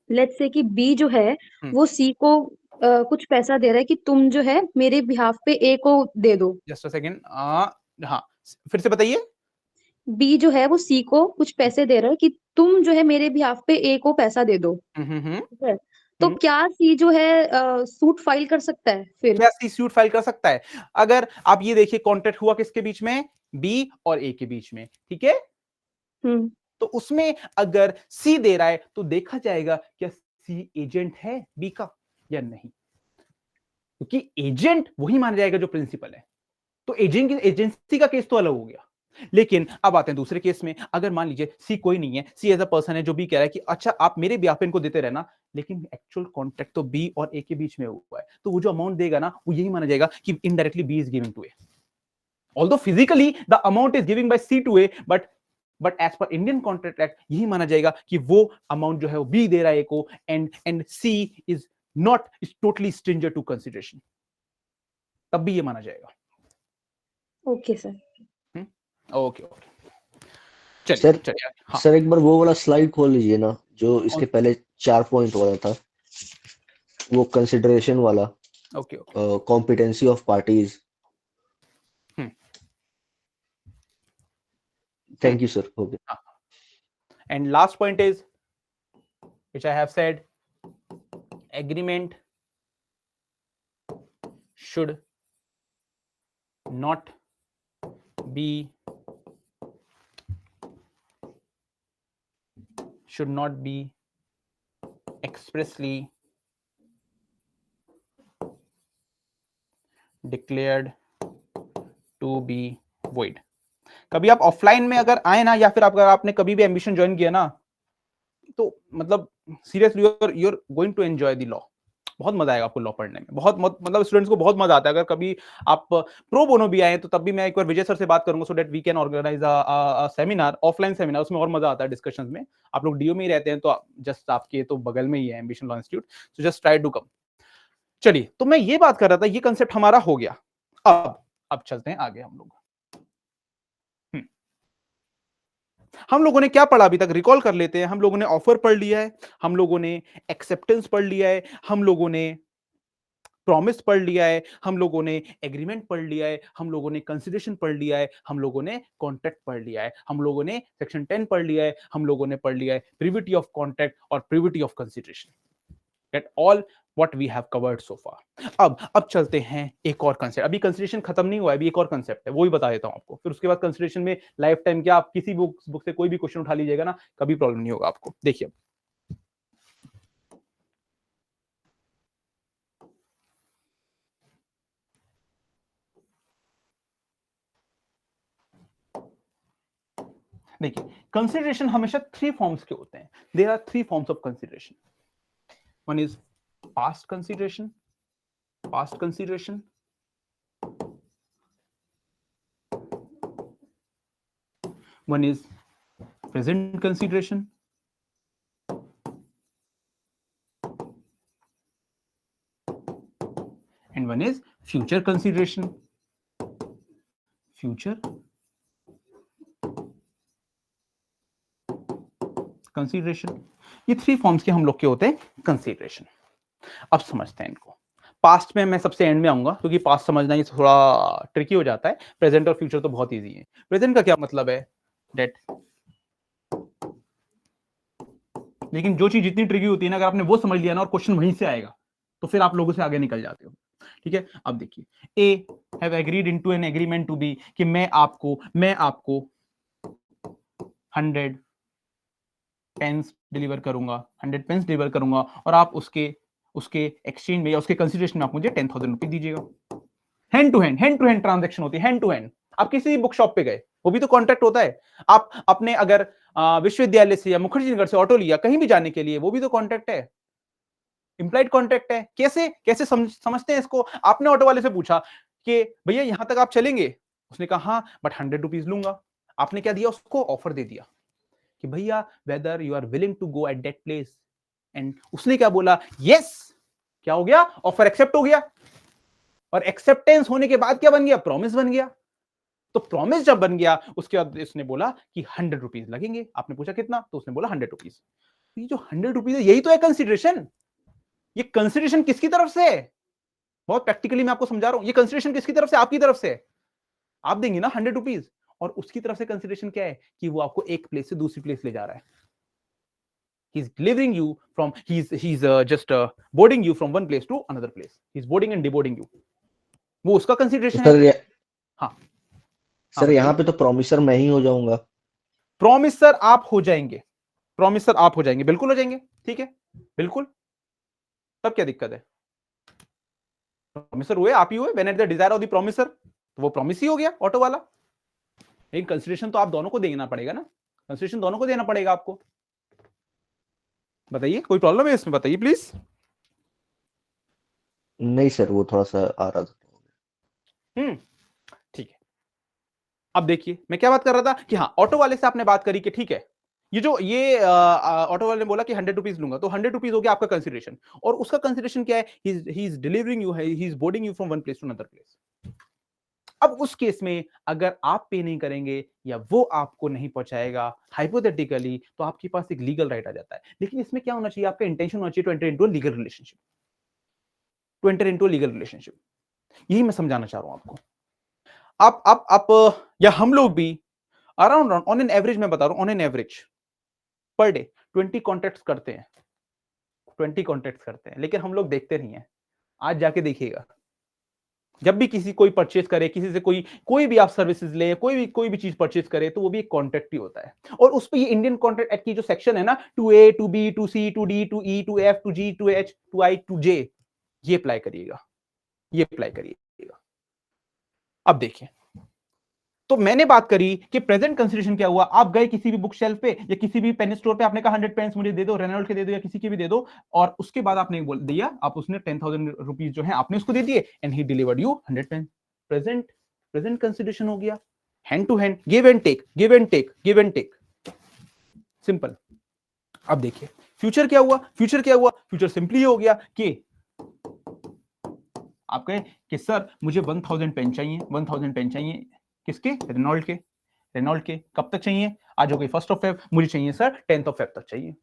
Speaker 4: लेट्स से कि बी जो है वो सी को कुछ पैसा दे रहा है कि तुम जो है मेरे बिहाफ पे ए को दे दो।
Speaker 1: जस्ट अ सेकंड, हाँ फिर से बताइए।
Speaker 4: बी जो है वो सी को कुछ पैसे दे रहा है कि तुम जो है मेरे बिहाफ पे ए को पैसा दे दो। ठीक है, तो क्या सी जो है सूट फाइल कर सकता है? फिर
Speaker 1: क्या सी सूट फाइल कर सकता है? अगर आप ये देखिए कॉन्ट्रैक्ट हुआ किसके बीच में, बी और ए के बीच में, ठीक है।
Speaker 4: हम्म
Speaker 1: तो उसमें अगर सी दे रहा है तो देखा जाएगा क्या सी एजेंट है बी का या नहीं, क्योंकि एजेंट वही माना जाएगा जो प्रिंसिपल है। तो एजेंसी का केस तो अलग हो गया। लेकिन अब आते हैं दूसरे केस में। अगर मान लीजिए सी कोई नहीं है, सी एज अ पर्सन है जो बी कह रहा है कि अच्छा आप मेरे ब्याह पे इनको देते रहना, लेकिन एक्चुअल कॉन्ट्रैक्ट तो बी और ए के बीच में हुआ है, तो वो जो अमाउंट देगा ना वो यही माना जाएगा कि indirectly B is giving to A, although physically the amount is giving by C to A, but as per Indian contract Act यही माना जाएगा कि वो अमाउंट जो है वो बी दे रहा है ए को, and C is not is totally stranger to consideration, तब भी ये माना जाएगा।
Speaker 4: Okay sir.
Speaker 1: ओके ओके, चलिए
Speaker 2: सर
Speaker 1: चलिए। हाँ
Speaker 2: सर एक बार वो वाला स्लाइड खोल लीजिए ना, जो इसके पहले 4 पॉइंट वाला था, वो कंसिडरेशन वाला,
Speaker 1: okay okay.
Speaker 2: Competency of parties. Thank you sir, हो गया।
Speaker 1: And last point is, which I have said, agreement should not be expressly declared to be void. कभी आप ऑफलाइन में अगर आए ना, या फिर अगर आपने कभी भी एम्बिशन ज्वाइन किया ना, तो मतलब seriously you are going to enjoy the law. बहुत मजा आएगा आपको लॉ पढ़ने में, बहुत मतलब स्टूडेंट्स को बहुत मजा आता है। अगर कभी आप प्रो बोनो भी आए तो तब भी मैं एक बार विजय सर से बात करूंगा, so that we can organise a seminar, offline seminar, उसमें और मजा आता है डिस्कशंस में। आप लोग डीओ में ही रहते हैं तो जस्ट आपके तो बगल में ही है Ambition law institute, so just try to come. चलिए, तो मैं ये बात कर रहा था, ये कंसेप्ट हमारा हो गया। अब चलते हैं आगे। हम लोगों ने क्या पढ़ा अभी तक, रिकॉल कर लेते हैं। हम लोगों ने ऑफर पढ़ लिया है, हम लोगों ने एक्सेप्टेंस पढ़ लिया है, हम लोगों ने प्रॉमिस पढ़ लिया है, हम लोगों ने एग्रीमेंट पढ़ लिया है, हम लोगों ने कंसिडरेशन पढ़ लिया है, हम लोगों ने कॉन्ट्रैक्ट पढ़ लिया है, हम लोगों ने सेक्शन 10 पढ़ लिया है, हम लोगों ने पढ़ लिया है प्रिविटी ऑफ कॉन्ट्रैक्ट और privity of consideration. That all what we have covered so far. अब चलते हैं एक और कंसेप्ट। अभी कंसिडरेशन खत्म नहीं हुआ है, अभी एक और कंसेप्ट है, वो भी बता देता हूं आपको। फिर उसके बाद कंसिडरेशन में लाइफ टाइम क्या, आप किसी बुक से कोई भी क्वेश्चन उठा लीजिएगा ना, कभी प्रॉब्लम नहीं होगा आपको। देखिए, कंसिडरेशन हमेशा 3 फॉर्म्स के होते हैं। There are 3 forms of consideration. One is past consideration, one is present consideration, and one is future consideration. ये 3 फॉर्म्स के हम लोग के होते हैं कंसिडरेशन। अब समझते हैं इनको। पास्ट में मैं सबसे एंड में आऊंगा, क्योंकि पास्ट समझना ये थोड़ा ट्रिकी हो जाता है। प्रेजेंट और फ्यूचर तो बहुत इजी है। प्रेजेंट का क्या मतलब है, डेट। लेकिन जो चीज जितनी ट्रिकी होती है ना, अगर आपने वो समझ लिया ना और क्वेश्चन वहीं से आएगा, तो फिर आप लोगों से आगे निकल जाते हो। ठीक है, अब देखिए, A have agreed into an agreement to B, कि मैं आपको 100 पेन्स डिलीवर करूंगा, 100 पेन्स डिलीवर करूंगा, और आप उसके एक्सचेंज में या उसके कंसिडरेशन में आप मुझे 10,000 रुपीज दीजिएगा। हैंड टू हैंड ट्रांजैक्शन होती है। हैंड टू हैंड, आप किसी बुक शॉप पे गए, वो भी तो कॉन्ट्रैक्ट होता है। आप अपने अगर विश्वविद्यालय से या मुखर्जी नगर से ऑटो लिया कहीं भी जाने के लिए, वो भी तो कॉन्ट्रैक्ट है, इंप्लाइड कॉन्ट्रैक्ट है। कैसे समझते हैं इसको। आपने ऑटो वाले से पूछा कि भैया यहां तक आप चलेंगे, उसने कहा हाँ, बट 100 रुपीज लूंगा। आपने क्या दिया उसको, ऑफर दे दिया कि भैया whether you are willing to go at that place, and उसने क्या बोला, यस। क्या हो गया, ऑफर एक्सेप्ट हो गया। और एक्सेप्टेंस होने के बाद क्या बन गया, प्रॉमिस बन गया। तो प्रॉमिस जब बन गया, उसके बाद उसने बोला कि 100 रुपीज लगेंगे। आपने पूछा कितना, तो उसने बोला 100 रुपीज। ये जो 100 रुपीज है, यही तो है कंसिडरेशन। ये कंसिडरेशन किसकी तरफ से है, बहुत प्रैक्टिकली मैं आपको समझा रहा हूं। ये कंसिडरेशन किसकी तरफ से, आपकी तरफ से। आप देंगे ना 100 रुपीज, और उसकी तरफ से कंसिडरेशन क्या है कि वो आपको एक प्लेस से दूसरी प्लेस ले जा रहा है। He's delivering you from, he's just boarding you from one place to another place. He's boarding and deboarding you. वो उसका कंसिडरेशन है।
Speaker 2: सर
Speaker 1: हाँ
Speaker 2: सर यहाँ पे तो प्रोमिसर मैं ही हो जाऊंगा।
Speaker 1: प्रोमिसर आप हो जाएंगे, प्रोमिसर आप हो जाएंगे, बिल्कुल हो जाएंगे, ठीक है, बिल्कुल। तब क्या दिक्कत है? प्रोमिसर हुए, आप ही हुए, when at the desire of the promisor, तो वो प्रॉमिस ही हो गया ऑटो वाला। लेकिन कंसिडरेशन तो आप दोनों को देना पड़ेगा ना, कंसिडरेशन दोनों को देना पड़ेगा आपको। बताइए, कोई प्रॉब्लम है इसमें? बताइए प्लीज।
Speaker 2: नहीं सर, वो थोड़ा सा आ रहा था।
Speaker 1: ठीक है। अब देखिए मैं क्या बात कर रहा था कि हाँ, ऑटो वाले से आपने बात करी कि ठीक है, ये ऑटो वाले ने बोला कि 100 रुपीज लूंगा, तो 100 रुपीज हो गया आपका कंसिडरेशन। और उसका कंसिडरेशन क्या है? He is delivering you, he is boarding you from one place to another place. अब उस केस में अगर आप पे नहीं करेंगे या वो आपको नहीं पहुंचाएगा हाइपोथेटिकली, तो आपके पास एक लीगल राइट आ जाता है। लेकिन इसमें क्या होना चाहिए? आपका इंटेंशन होना चाहिए to enter into a legal relationship, to enter into a legal relationship. यही मैं समझाना चाह रहा हूं आपको। आप या हम लोग भी अराउंड ऑन एन एवरेज, मैं बता रहा हूं, on an average per day 20 contacts करते हैं, 20 कॉन्टेक्ट्स करते हैं। लेकिन हम लोग देखते नहीं है। आज जाके देखिएगा, जब भी किसी कोई परचेज करे, किसी से कोई भी आप सर्विसेज ले, कोई भी चीज परचेज करे, तो वो भी एक कॉन्ट्रैक्ट ही होता है। और उस पे ये इंडियन कॉन्ट्रैक्ट एक्ट की जो सेक्शन है ना, 2A, 2B, 2C, 2D, 2E, 2F, 2G, 2H, 2I, 2J, ये अप्लाई करिएगा, ये अप्लाई करिएगा। अब देखिए, तो मैंने बात करी कि प्रेजेंट कंसिडरेशन क्या हुआ। आप गए किसी भी बुक शेल्फ पे या किसी भी पेन स्टोर पे, आपने कहा 100 पेन्स मुझे दे दो, रेनॉल्ट के दे दो या किसी के भी दे दो, और उसके बाद आपने बोल दिया, आप उसने 10,000 रुपीज जो है आपने उसको दे दिए, and he delivered you 100 pen. Present present consideration हो गया, hand to hand, give and take, give and take, give and take, simple. अब देखिए फ्यूचर क्या हुआ, फ्यूचर क्या हुआ? फ्यूचर सिंपली हो गया कि आप कहें कि सर मुझे 1000 पेन चाहिए, 1000 पेन चाहिए, किसके? रेनॉल्ट के। रेनॉल्ट के कब तक चाहिए? आज हो गई 1 Feb, मुझे चाहिए सर 10 Feb तक चाहिए।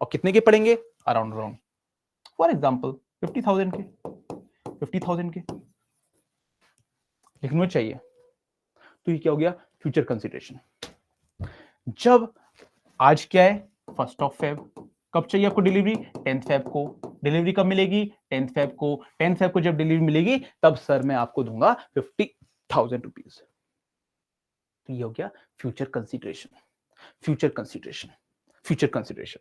Speaker 1: और कितने के पड़ेंगे? अराउंड फॉर एग्जांपल 50,000 के, 50,000 के, लेकिन मुझे चाहिए। तो ये क्या हो गया? Future consideration. जब आज क्या है? 1 Feb, कब चाहिए आपको डिलीवरी? 10 Feb को। डिलीवरी कब मिलेगी? 10 Feb को। 10 Feb को जब डिलीवरी मिलेगी, तब सर मैं आपको दूंगा 50,000 रुपीज। तो ये हो गया future consideration, future consideration, future consideration.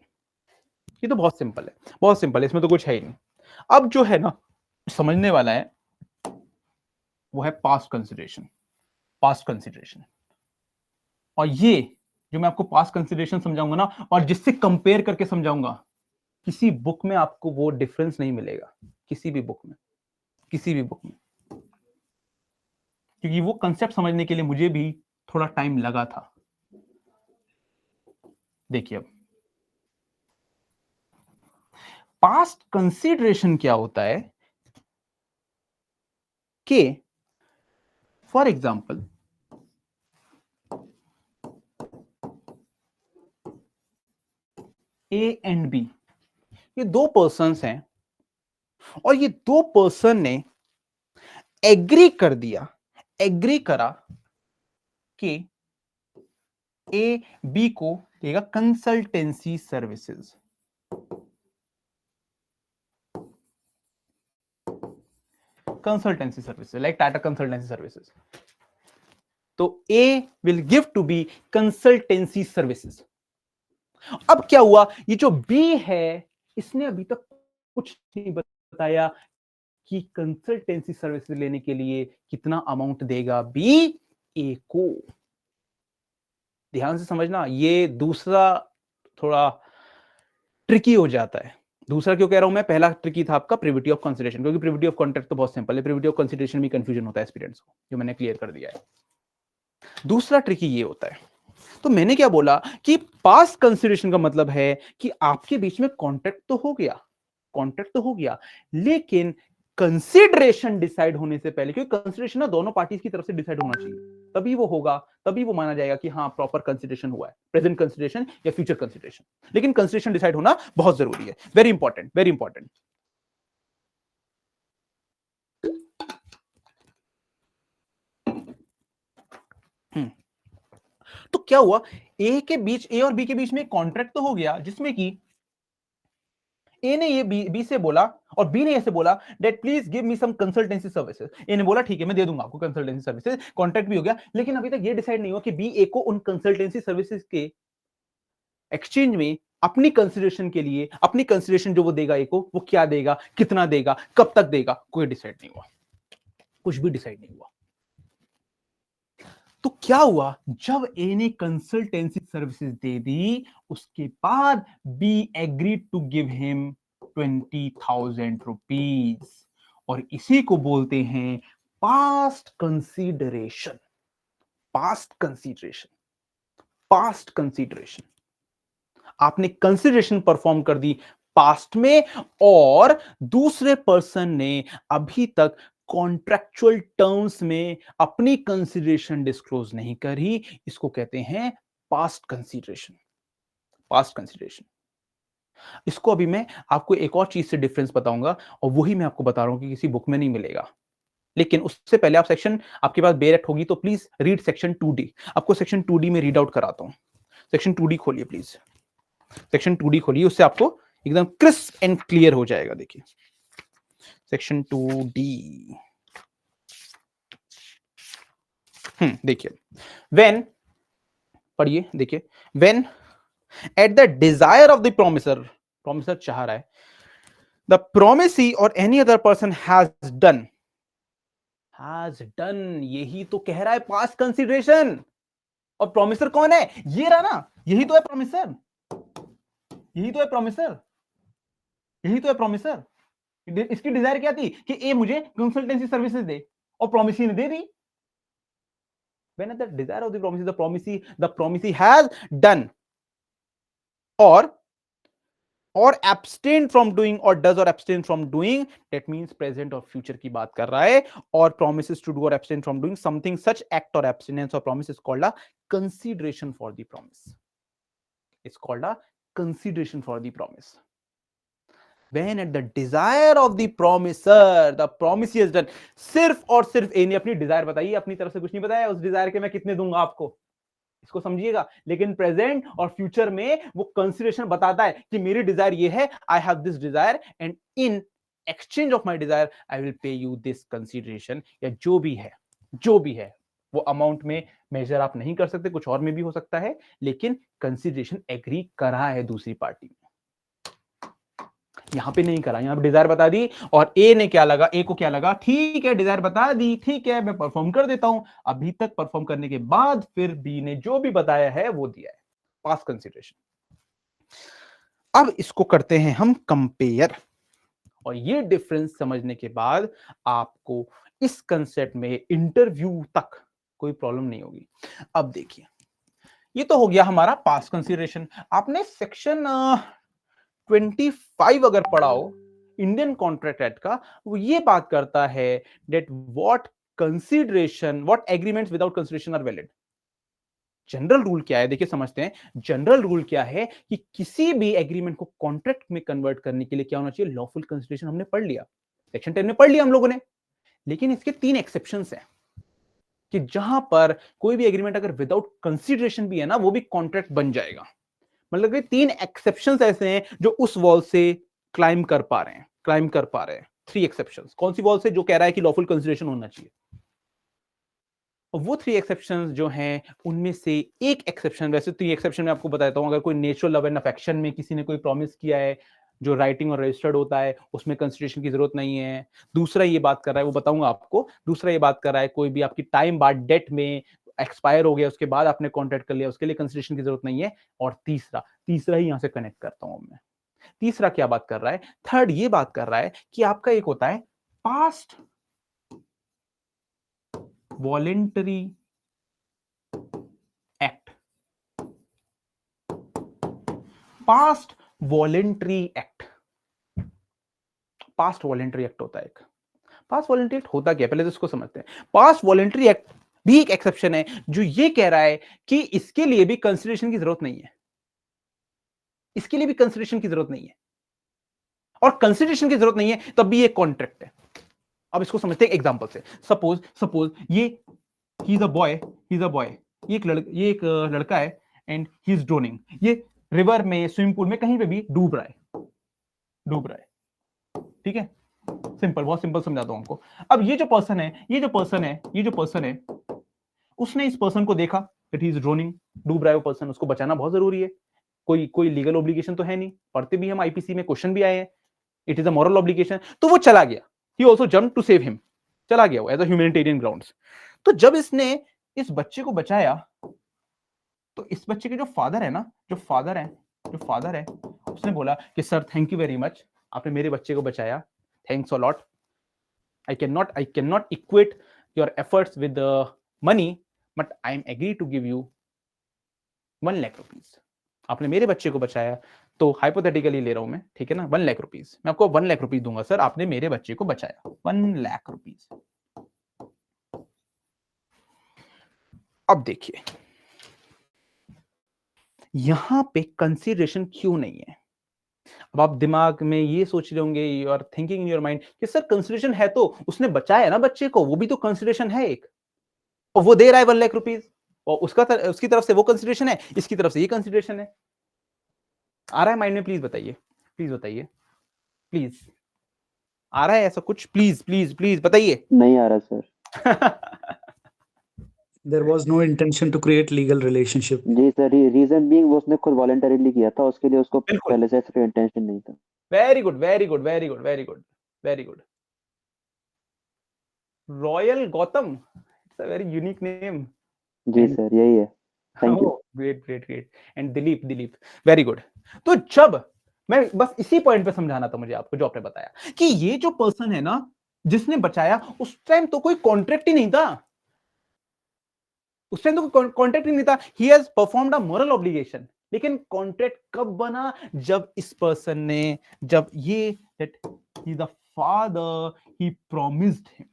Speaker 1: ये तो बहुत सिंपल है, बहुत सिंपल है, इसमें तो कुछ है ही नहीं। अब जो है ना समझने वाला है, वो है पास्ट कंसिडरेशन, पास्ट कंसिडरेशन। और ये जो मैं आपको पास्ट कंसिडरेशन समझाऊंगा ना, और जिससे कंपेयर करके समझाऊंगा, किसी बुक में आपको वो डिफरेंस नहीं मिलेगा, किसी भी बुक में, किसी भी बुक में। क्योंकि वो कंसेप्ट समझने के लिए मुझे भी थोड़ा टाइम लगा था। देखिए अब पास्ट कंसिडरेशन क्या होता है कि for example A and B, ये दो पर्सन्स हैं, और ये दो पर्सन ने एग्री कर दिया, एग्री करा कि ए बी को देगा consultancy services. Consultancy services like Tata consultancy services. तो A will give to B consultancy services. अब क्या हुआ? ये जो बी है, इसने अभी तक कुछ नहीं बताया कि कंसल्टेंसी सर्विसेज लेने के लिए कितना अमाउंट देगा बी ए को। ध्यान से समझना, ये दूसरा थोड़ा ट्रिकी हो जाता है। दूसरा क्यों कह रहा हूं मैं? पहला ट्रिकी था आपका प्रिविटी ऑफ कंसिडरेशन, क्योंकि प्रिविटी ऑफ कॉन्ट्रैक्ट तो बहुत सिंपल है, प्रिविटी ऑफ कंसिडरेशन में कंफ्यूजन होता है स्टूडेंट्स को, जो मैंने क्लियर कर दिया है। दूसरा ट्रिकी ये होता है। तो मैंने क्या बोला कि पास्ट कंसिडरेशन का मतलब है कि आपके बीच में कॉन्ट्रैक्ट तो हो गया, कॉन्ट्रैक्ट तो हो गया, लेकिन कंसिडरेशन डिसाइड होने से पहले, क्योंकि कंसिडरेशन ना दोनों पार्टीज की तरफ से डिसाइड होना चाहिए, तभी वो होगा, तभी वो माना जाएगा कि हाँ प्रॉपर कंसिडरेशन हुआ है, प्रेजेंट कंसिडरेशन या फ्यूचर कंसिडरेशन। लेकिन कंसिडरेशन डिसाइड होना बहुत जरूरी है, वेरी इंपॉर्टेंट, वेरी इंपॉर्टेंट। तो क्या हुआ? ए और बी के बीच में कॉन्ट्रैक्ट तो हो गया, जिसमें कि ए ने ये बी से बोला और बी ने ऐसे बोला that please give me some consultancy services. A ने बोला ठीक है मैं दे दूंगा आपको कंसल्टेंसी सर्विसेज, कॉन्ट्रैक्ट भी हो गया, लेकिन अभी तक ये डिसाइड नहीं हुआ कि बी ए को उन कंसल्टेंसी सर्विसेज के एक्सचेंज में अपनी कंसिडरेशन के लिए, अपनी कंसिडरेशन जो वो देगा ए को, वो क्या देगा, कितना देगा, कब तक देगा, कोई डिसाइड नहीं हुआ, कुछ भी डिसाइड नहीं हुआ। तो क्या हुआ, जब ए ने कंसल्टेंसी सर्विसेज दे दी, उसके बाद B agreed to give him 20,000 rupees, और इसी को बोलते हैं past consideration. Past consideration, past consideration. आपने कंसीडरेशन परफॉर्म कर दी पास्ट में, और दूसरे पर्सन ने अभी तक कॉन्ट्रैक्चुअल टर्म्स में अपनी कंसीडरेशन डिस्क्लोज नहीं करी, इसको कहते हैं पास्ट कंसीडरेशन। Past consideration. इसको अभी मैं आपको एक और चीज से डिफरेंस बताऊंगा, और वही मैं आपको बता रहा हूं कि किसी बुक में नहीं मिलेगा। लेकिन उससे पहले आप सेक्शन, आपके पास बेरेक्ट होगी तो प्लीज रीड सेक्शन 2D। आपको सेक्शन 2D में रीड आउट कराता हूं। सेक्शन 2D खोलिए प्लीज, सेक्शन 2D खोलिए, उससे आपको एकदम क्रिस्प एंड क्लियर हो जाएगा। देखिए सेक्शन 2D, देखिए व्हेन, पढ़िए, देखिए when at the desire of the promisor, promisor चाह रहा है, द प्रोमिसी और any other person has done, यही तो कह रहा है पास्ट कंसीडरेशन। और प्रोमिसर कौन है, ये रहा ना, यही तो है प्रोमिसर, यही तो है प्रोमिसर, यही तो है प्रोमिसर। इसकी डिजायर क्या थी कि ए मुझे कंसल्टेंसी सर्विसेज दे, और प्रोमिसी ने दे दी। When at the desire of the promisee, the promisee has done or abstain from doing, or does or abstain from doing, that means present or future की बात कर रहा है, or promises to do or abstain from doing something, such act or abstinence or promise is called a consideration for the promise. It's called a consideration for the promise. When at the desire of the promiser, the promisee has done, सिर्फ और सिर्फ ए ने अपनी Dzire बताई, अपनी तरफ से कुछ नहीं बताया, उस डिजायर के मैं कितने दूंगा आपको, इसको समझिएगा। लेकिन प्रेजेंट और फ्यूचर में वो कंसीडरेशन बताता है कि मेरी डिजायर ये है, I have this desire and in exchange of my desire I will pay you this consideration, या जो भी है, जो भी है। वो अमाउंट में मेजर आप नहीं कर सकते, कुछ और में भी हो सकता है, लेकिन कंसीडरेशन एग्री करा है दूसरी पार्टी ने, यहां पे नहीं करा, यहां पे डिजायर बता दी, और ए ने क्या लगा, ए को क्या लगा, ठीक है डिजायर बता दी, ठीक है मैं परफॉर्म कर देता हूं। अभी तक परफॉर्म करने के बाद फिर बी ने जो भी बताया है वो दिया है, पास्ट कंसीडरेशन। अब इसको करते हैं हम कंपेयर, और ये डिफरेंस समझने के बाद आपको इस कंसेप्ट में इंटरव्यू तक कोई प्रॉब्लम नहीं होगी। अब देखिए, ये तो हो गया हमारा पास्ट कंसीडरेशन। आपने सेक्शन 25 अगर पढ़ाओ इंडियन कॉन्ट्रैक्ट एक्ट का, वो ये बात करता है that what consideration, what agreements without consideration are valid। General rule क्या है, देखिए समझते हैं। जनरल रूल क्या है कि किसी भी एग्रीमेंट को कॉन्ट्रैक्ट में कन्वर्ट करने के लिए क्या होना चाहिए, लॉफुल कंसिडरेशन। हमने पढ़ लिया, सेक्शन 10 में पढ़ लिया हम लोगों ने, लेकिन इसके 3 एक्सेप्शंस हैं कि जहां पर कोई भी एग्रीमेंट अगर विदाउट कंसिडरेशन भी है ना, वो भी कॉन्ट्रैक्ट बन जाएगा। मतलब कि 3 एक्सेप्शंस ऐसे हैं जो उस वॉल से क्लाइम कर पा रहे हैं, 3 एक्सेप्शंस। कौन सी वॉल से, जो कह रहा है कि लॉफुल कंसिडरेशन होना चाहिए। और वो 3 एक्सेप्शंस जो हैं, उनमें से एक एक्सेप्शन, वैसे 3 एक्सेप्शन में आपको बताता हूं, अगर कोई नेचुरल लव एंड अफेक्शन में किसी ने कोई प्रॉमिस किया है जो राइटिंग और रजिस्टर्ड होता है, उसमें कंसिडरेशन की जरूरत नहीं है। दूसरा ये बात कर रहा है, वो बताऊंगा आपको, दूसरा ये बात कर रहा है कोई भी आपकी टाइम बाद डेट में एक्सपायर हो गया, उसके बाद आपने कॉन्ट्रैक्ट कर लिया, उसके लिए कंसिडरेशन की जरूरत नहीं है। और तीसरा ही यहां से कनेक्ट करता हूं मैं। तीसरा क्या बात कर रहा है, थर्ड ये बात कर रहा है कि आपका एक होता है past voluntary act, past voluntary act. Past voluntary act होता है एक। पास्ट वॉलेंटरी एक्ट होता क्या, पहले तो इसको समझते हैं। पास्ट वॉलेंटरी एक्ट भी एक एक्सेप्शन है जो ये कह रहा है कि इसके लिए भी कंसिडरेशन की जरूरत नहीं है, इसके लिए भी कंसिडरेशन की जरूरत नहीं है, और कंसिडरेशन की जरूरत नहीं है तब भी ये कॉन्ट्रैक्ट है। अब इसको समझते हैं एग्जांपल से। सपोज ये ही इज अ बॉय, ये एक लड़का है एंड ही इज ड्रोनिंग, ये रिवर में, स्विमिंग पूल में, कहीं पे भी डूब रहा है, डूब रहा है। ठीक है, सिंपल, बहुत सिंपल समझाता हूं आपको। अब ये जो पर्सन है, उसने इस पर्सन को देखा that he is drowning, डूब रहा है वो पर्सन, उसको बचाना बहुत जरूरी है। कोई लीगल ऑब्लिगेशन तो है नहीं, पढ़ते भी हम आईपीसी में, क्वेश्चन भी आए हैं, it is a moral obligation. तो वो चला गया, he also jumped to save him, चला गया वो एज अ ह्यूमैनिटेरियन ग्राउंड्स। तो जब इसने इस बच्चे को बचाया, तो इस बच्चे के जो फादर है, उसने बोला कि sir thank you very much, आपने मेरे बच्चे को बचाया, thanks a lot, I cannot equate your efforts with the money, but I am agree to give you 1 lakh rupees. आपने मेरे बच्चे को बचाया, तो हाइपोथेटिकली ले रहा हूं मैं, ठीक है ना, 1 लाख रुपीस, मैं आपको 1 लाख रुपीस दूंगा सर, आपने मेरे बच्चे को बचाया, 1 लाख रुपीस। अब देखिए यहां पे कंसीडरेशन क्यों नहीं है। अब आप दिमाग में ये सोच रहे होंगे, you are thinking in your mind कि सर कंसीडरेशन है, तो उसने बचाया ना बच्चे को, वो भी तो कंसीडरेशन है एक, और वो दे रहा है 1 लाख रुपीस, और उसकी तरफ से वो कंसीडरेशन है, इसकी तरफ से ये कंसीडरेशन है। आ रहा है माइंड में? प्लीज बताइए, प्लीज आ रहा है ऐसा कुछ? प्लीज बताइए।
Speaker 2: नहीं आ रहा सर।
Speaker 5: There was no intention to create legal relationship.
Speaker 2: जी सर, रीजन बीइंग वो उसने खुद वॉलंटरीली किया था, उसके लिए उसको
Speaker 1: बिल्कुल।
Speaker 2: पहले से कोई इंटेंशन नहीं था।
Speaker 1: Very good. Royal Gautam, it's a very unique name.
Speaker 2: जी सर, यही है। Thank you.
Speaker 1: Great. And Dilip, very good. तो जब मैं बस इसी पॉइंट पे समझाना था मुझे आपको, जो आपने बताया कि ये जो पर्सन है ना जिसने बचाया, उस टाइम तो कोई कॉन्ट्रैक्ट ही नहीं था, he has performed a moral obligation. लेकिन कॉन्ट्रैक्ट कब बना? जब इस पर्सन ने, जब ये that he the father, he promised him,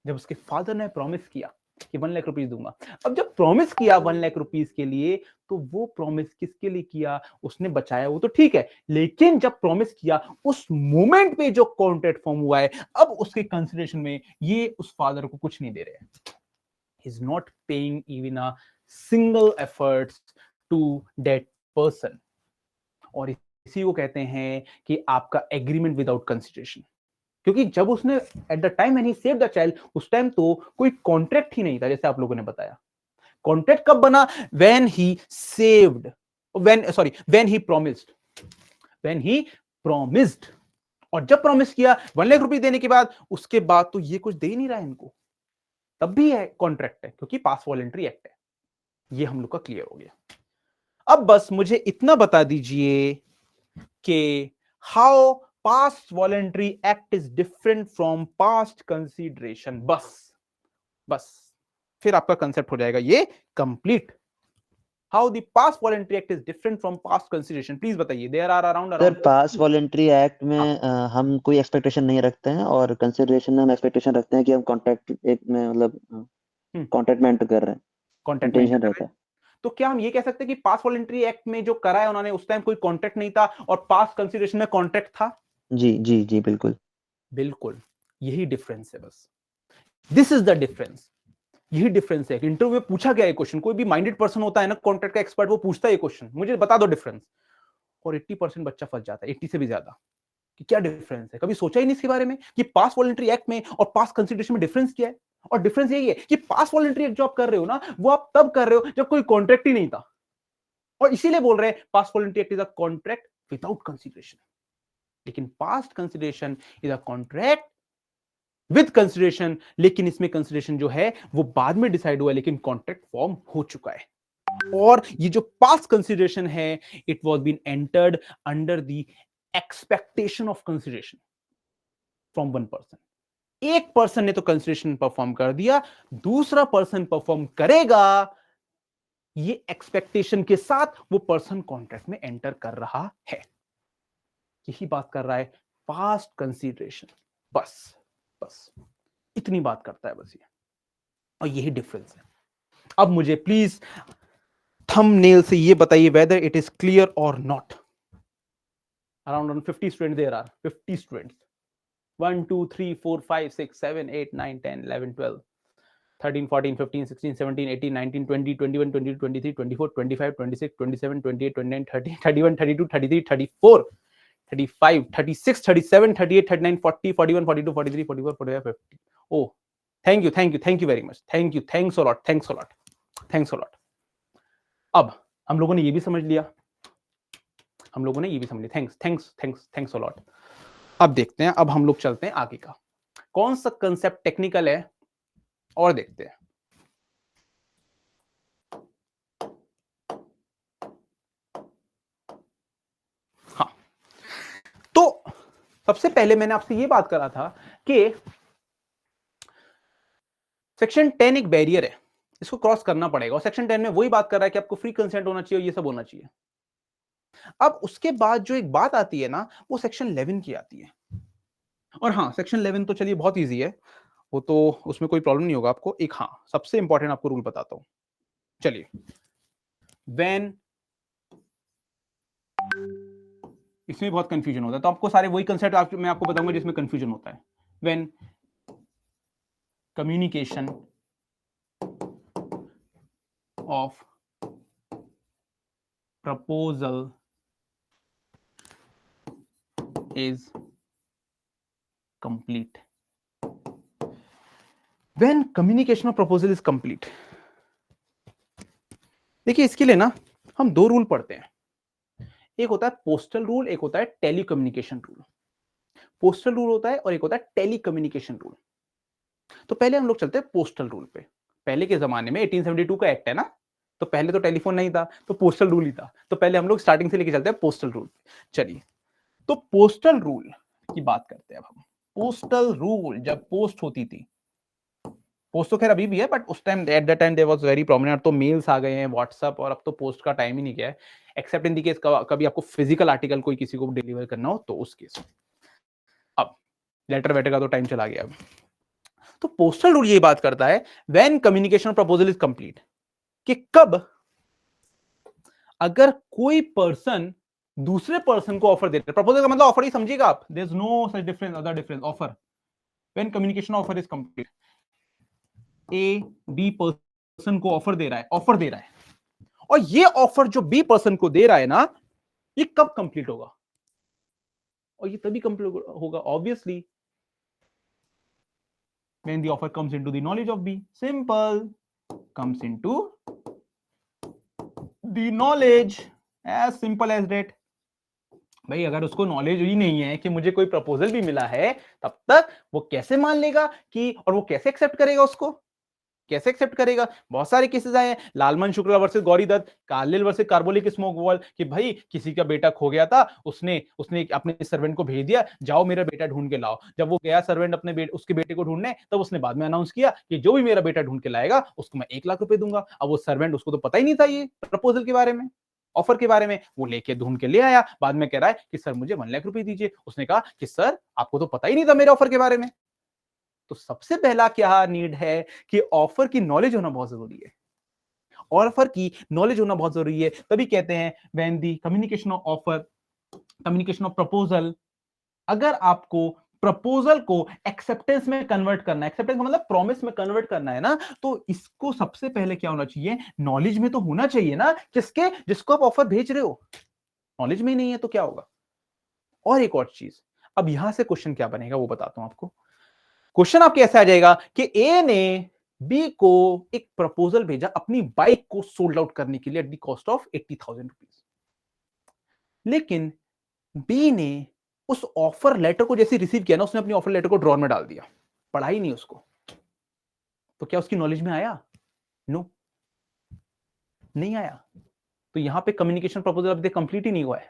Speaker 1: जब उसके फादर ने प्रॉमिस किया कि 1 लाख रुपीस दूंगा। अब जब प्रॉमिस किया 1 लाख रुपीस के लिए, तो वो प्रॉमिस किसके लिए किया? उसने बचाया, वो तो ठीक है, लेकिन जब प्रॉमिस किया उस मोमेंट पे जो कॉन्ट्रैक्ट फॉर्म हुआ है, अब उसके कंसीडरेशन में ये उस फादर को कुछ नहीं दे रहे हैं। He is not paying even a single efforts to that person, और इसी को कहते हैं कि आपका एग्रीमेंट विदाउट कंसीडरेशन। क्योंकि जब उसने at the time when he saved the child, उस टाइम तो कोई कॉन्ट्रैक्ट ही नहीं था, जैसे आप लोगों ने बताया। कॉन्ट्रैक्ट कब बना? When he saved, when he promised. और जब प्रॉमिस किया 1 लाख रुपए देने के बाद, उसके बाद तो ये कुछ दे ही नहीं रहा है इनको, तब भी है कॉन्ट्रैक्ट है, क्योंकि पास वॉलंटरी एक्ट है। ये हम लोग का क्लियर हो गया। अब बस मुझे इतना बता दीजिए कि how past voluntary act is different from past consideration. बस फिर आपका कंसेप्ट हो जाएगा ये complete. How the past voluntary act is different from past consideration, please बताइए। There are around
Speaker 2: sir, past voluntary act में हम कोई एक्सपेक्टेशन नहीं रखते हैं, और कंसिडरेशन में हम एक्सपेक्टेशन रखते हैं कि हम कॉन्ट्रैक्ट एक में मतलब कॉन्ट्रैक्ट में एंटर कर रहे हैं, इंटेंशन रहता है।
Speaker 1: तो क्या हम ये कह सकते हैं कि पास वॉलंटरी एक्ट में जो करा है उन्होंने, उस टाइम कोई कॉन्ट्रैक्ट नहीं था, और पास कंसीडरेशन में कॉन्ट्रैक्ट था?
Speaker 2: जी बिल्कुल।
Speaker 1: यही डिफरेंस है, बस दिस इज द डिफरेंस। यही डिफरेंस है। इंटरव्यू में पूछा गया है क्वेश्चन, कोई भी माइंडेड पर्सन होता है ना, कॉन्ट्रैक्ट का एक्सपर्ट, वो पूछता है ये क्वेश्चन, मुझे बता दो डिफरेंस, और 80% बच्चा फंस जाता है, 80 से भी ज्यादा, कि क्या डिफरेंस है। कभी सोचा ही नहीं इसके बारे में कि पास वॉलंटरी एक्ट में और पास कंसीडरेशन में डिफरेंस क्या है। और डिफरेंस यही है कि पास वॉलंटरी एक्ट जो आप कर रहे हो ना, वो आप तब कर रहे हो जब कोई कॉन्ट्रैक्ट ही नहीं था, और इसीलिए बोल रहे हैं past voluntary act is a contract without consideration. लेकिन past consideration is a contract with consideration, लेकिन इसमें कंसीडरेशन जो है वो बाद में डिसाइड हुआ है, लेकिन कॉन्ट्रैक्ट फॉर्म हो चुका है। और ये जो पास्ट कंसीडरेशन है, it was been entered under the expectation of consideration from one person. एक पर्सन ने तो कंसीडरेशन परफॉर्म कर दिया, दूसरा पर्सन परफॉर्म करेगा, ये एक्सपेक्टेशन के साथ वो पर्सन कॉन्ट्रैक्ट में एंटर कर रहा है। यही बात कर रहा है पास्ट कंसीडरेशन। बस इतनी बात करता है बस ये, और यही डिफरेंस है। अब मुझे प्लीज थंबनेल से ये बताइए वेदर इट इज क्लियर और नॉट। Around 50 student, there are 50 students, 1 2 3 4 5 6 7 8 9 10 11 12 13 14 15 16 17 18 19 20 21 22 23 24 25 26 27 28 29 30 31 32 33 34 35, 36, 37, 38, 39, 40, 41, 42, 43, 44, 45, 50. Oh, thank you very much. Thanks a lot. अब हम लोगों ने ये भी समझ लिया, थैंक्स अ लॉट। अब देखते हैं, अब हम लोग चलते हैं आगे का, कौन सा कंसेप्ट टेक्निकल है और देखते हैं। हाँ, तो सबसे पहले मैंने आपसे ये बात करा था कि सेक्शन 10 एक बैरियर है, इसको क्रॉस करना पड़ेगा, और सेक्शन 10 में वही बात कर रहा है कि आपको फ्री कंसेंट होना चाहिए, ये सब होना चाहिए। अब उसके बाद जो एक बात आती है ना, वो सेक्शन 11 की आती है। और हाँ, सेक्शन 11 तो चलिए बहुत इजी है, वो तो उसमें कोई प्रॉब्लम नहीं होगा आपको। एक हाँ सबसे इंपॉर्टेंट आपको रूल बताता हूं, चलिए। व्हेन, इसमें बहुत कंफ्यूजन होता है, तो आपको सारे वही कंसेप्ट मैं आपको बताऊंगा जिसमें कंफ्यूजन होता है। When communication of proposal is complete. When communication of proposal is complete, देखिए इसके लिए ना हम दो रूल पढ़ते हैं, एक होता है पोस्टल रूल, एक होता है टेलीकम्युनिकेशन रूल। पोस्टल रूल होता है और एक होता है टेलीकम्युनिकेशन रूल। तो पहले हम लोग चलते हैं पोस्टल रूल पे। पहले के जमाने में 1872 का एक्ट है ना, तो पहले तो टेलीफोन नहीं था, तो पोस्टल रूल ही था। तो पहले हम लोग स्टार्टिंग से लेके चलते हैं पोस्टल रूल। चलिए, तो पोस्टल रूल की बात करते हैं अब हम। पोस्टल रूल जब पोस्ट होती थी, पोस्ट तो खैर अभी भी है, बट उस time at that time there was very prominent. तो मेल्स आ गए हैं, व्हाट्सएप, और अब तो पोस्ट का टाइम ही नहीं गया है, एक्सेप्ट इन दी केस कभी आपको फिजिकल आर्टिकल कोई किसी को डिलीवर करना हो तो उस केस में। अब लेटर वेटर का तो टाइम चला गया अब। तो पोस्टल रूल ये बात करता है when communication proposal is complete, कि कब अगर कोई पर्सन दूसरे पर्सन को ऑफर देता है, प्रपोजल का मतलब ऑफर ही समझिएगा आप, there is no such difference, other difference, offer. When communication offer is complete, A B person को ऑफर दे रहा है, और ये ऑफर जो बी पर्सन को दे रहा है ना, ये कब कंप्लीट होगा? और ये तभी कंप्लीट होगा obviously when the offer comes into the knowledge of B. Simple, comes into the knowledge, as simple as that. भाई अगर उसको नॉलेज ही नहीं है कि मुझे कोई प्रपोजल भी मिला है, तब तक वो कैसे मान लेगा कि, और वो कैसे एक्सेप्ट करेगा, उसको कैसे एक्सेप्ट करेगा? बहुत सारे केसेस आए हैं, Lalman Shukla versus Gauri Dutt, Carlill versus Carbolic Smoke Ball, कि भाई किसी का बेटा खो गया था, उसने अपने सर्वेंट को भेज दिया, जाओ मेरा बेटा ढूंढ के लाओ। जब वो गया सर्वेंट उसके बेटे को ढूंढने, तब उसने बाद में अनाउंस किया कि जो भी मेरा बेटा ढूंढ के लाएगा उसको मैं 1 लाख रुपए दूंगा। अब वो सर्वेंट, उसको तो पता ही नहीं था ये प्रपोजल के बारे में, ऑफर के बारे में, वो लेके ढूंढ के ले आया, बाद में कह रहा है कि सर मुझे 1 लाख रुपए दीजिए। उसने कहा कि सर आपको तो पता ही नहीं था मेरे ऑफर के बारे में। तो सबसे पहला क्या नीड है कि ऑफर की नॉलेज होना बहुत जरूरी है, ऑफर की नॉलेज होना बहुत जरूरी है। तभी कहते हैं when the communication of offer, communication of proposal, अगर आपको प्रपोजल को एक्सेप्टेंस में कन्वर्ट करना है, एक्सेप्टेंस मतलब प्रॉमिस में कन्वर्ट करना है ना, तो इसको सबसे पहले क्या होना चाहिए? नॉलेज में तो होना चाहिए ना, किसके? जिसको आप ऑफर भेज रहे हो। नॉलेज में ही नहीं है तो क्या होगा? और एक और चीज, अब यहां से क्वेश्चन क्या बनेगा वो बताता हूं आपको। क्वेश्चन आपके ऐसा आ जाएगा कि ए ने बी को एक प्रपोजल भेजा अपनी बाइक को सोल्ड आउट करने के लिए eight the cost of 80,000 rupees, लेकिन बी ने उस ऑफर लेटर को जैसे रिसीव किया ना, उसने अपनी ऑफर लेटर को ड्रॉर में डाल दिया, पढ़ा ही नहीं उसको। तो क्या उसकी नॉलेज में आया? नो, नहीं आया। तो यहां पे कम्युनिकेशन प्रपोजल अभी तक कंप्लीट ही नहीं हुआ है।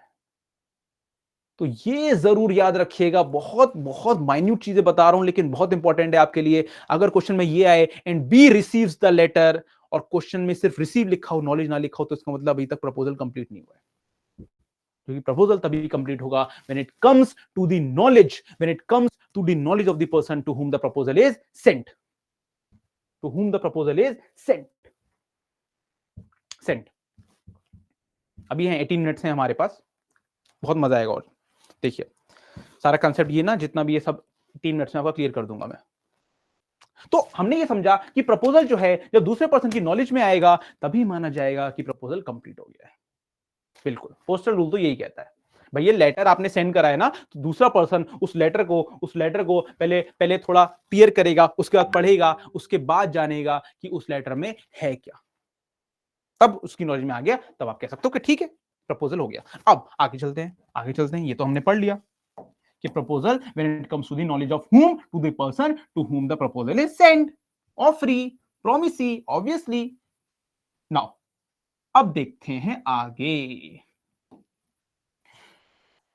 Speaker 1: तो ये जरूर याद रखिएगा, बहुत बहुत माइन्यूट चीजें बता रहा हूं लेकिन बहुत इंपॉर्टेंट है आपके लिए। अगर क्वेश्चन में ये आए and B receives the letter, और क्वेश्चन में सिर्फ रिसीव लिखा हो, नॉलेज ना लिखा हो, तो इसका मतलब अभी तक प्रपोजल कंप्लीट नहीं हुआ है। क्योंकि प्रपोजल तभी कंप्लीट होगा when it comes to the knowledge, when it comes to the knowledge of the person to whom the proposal is sent, to whom the proposal is sent। अभी हैं 18 minutes हैं हमारे पास, बहुत मजा आएगा। और देखिए सारा कंसेप्ट ये ना, जितना भी ये सब 3 मिनट्स में आपको क्लियर कर दूंगा मैं। तो हमने ये समझा कि प्रपोजल जो है जब दूसरे पर्सन की नॉलेज में आएगा तभी माना जाएगा कि प्रपोजल कंप्लीट हो गया है। बिल्कुल, पोस्टल रूल तो यही कहता है। भाई ये लेटर आपने सेंड करा है ना, तो दूसरा पर्सन उस लेटर को पहले थोड़ा टीयर करेगा, उसके बाद पढ़ेगा, उसके बाद जानेगा कि उस लेटर में है क्या, तब उसकी नॉलेज में आ गया, तब आप कह सकते हो कि ठीक है प्रपोजल हो गया। अब आगे चलते हैं, ये तो हमने पढ़ लिया कि proposal when it comes to the knowledge of whom, to the person to whom the proposal is send, offeree, promisee, obviously. Now अब देखते हैं आगे।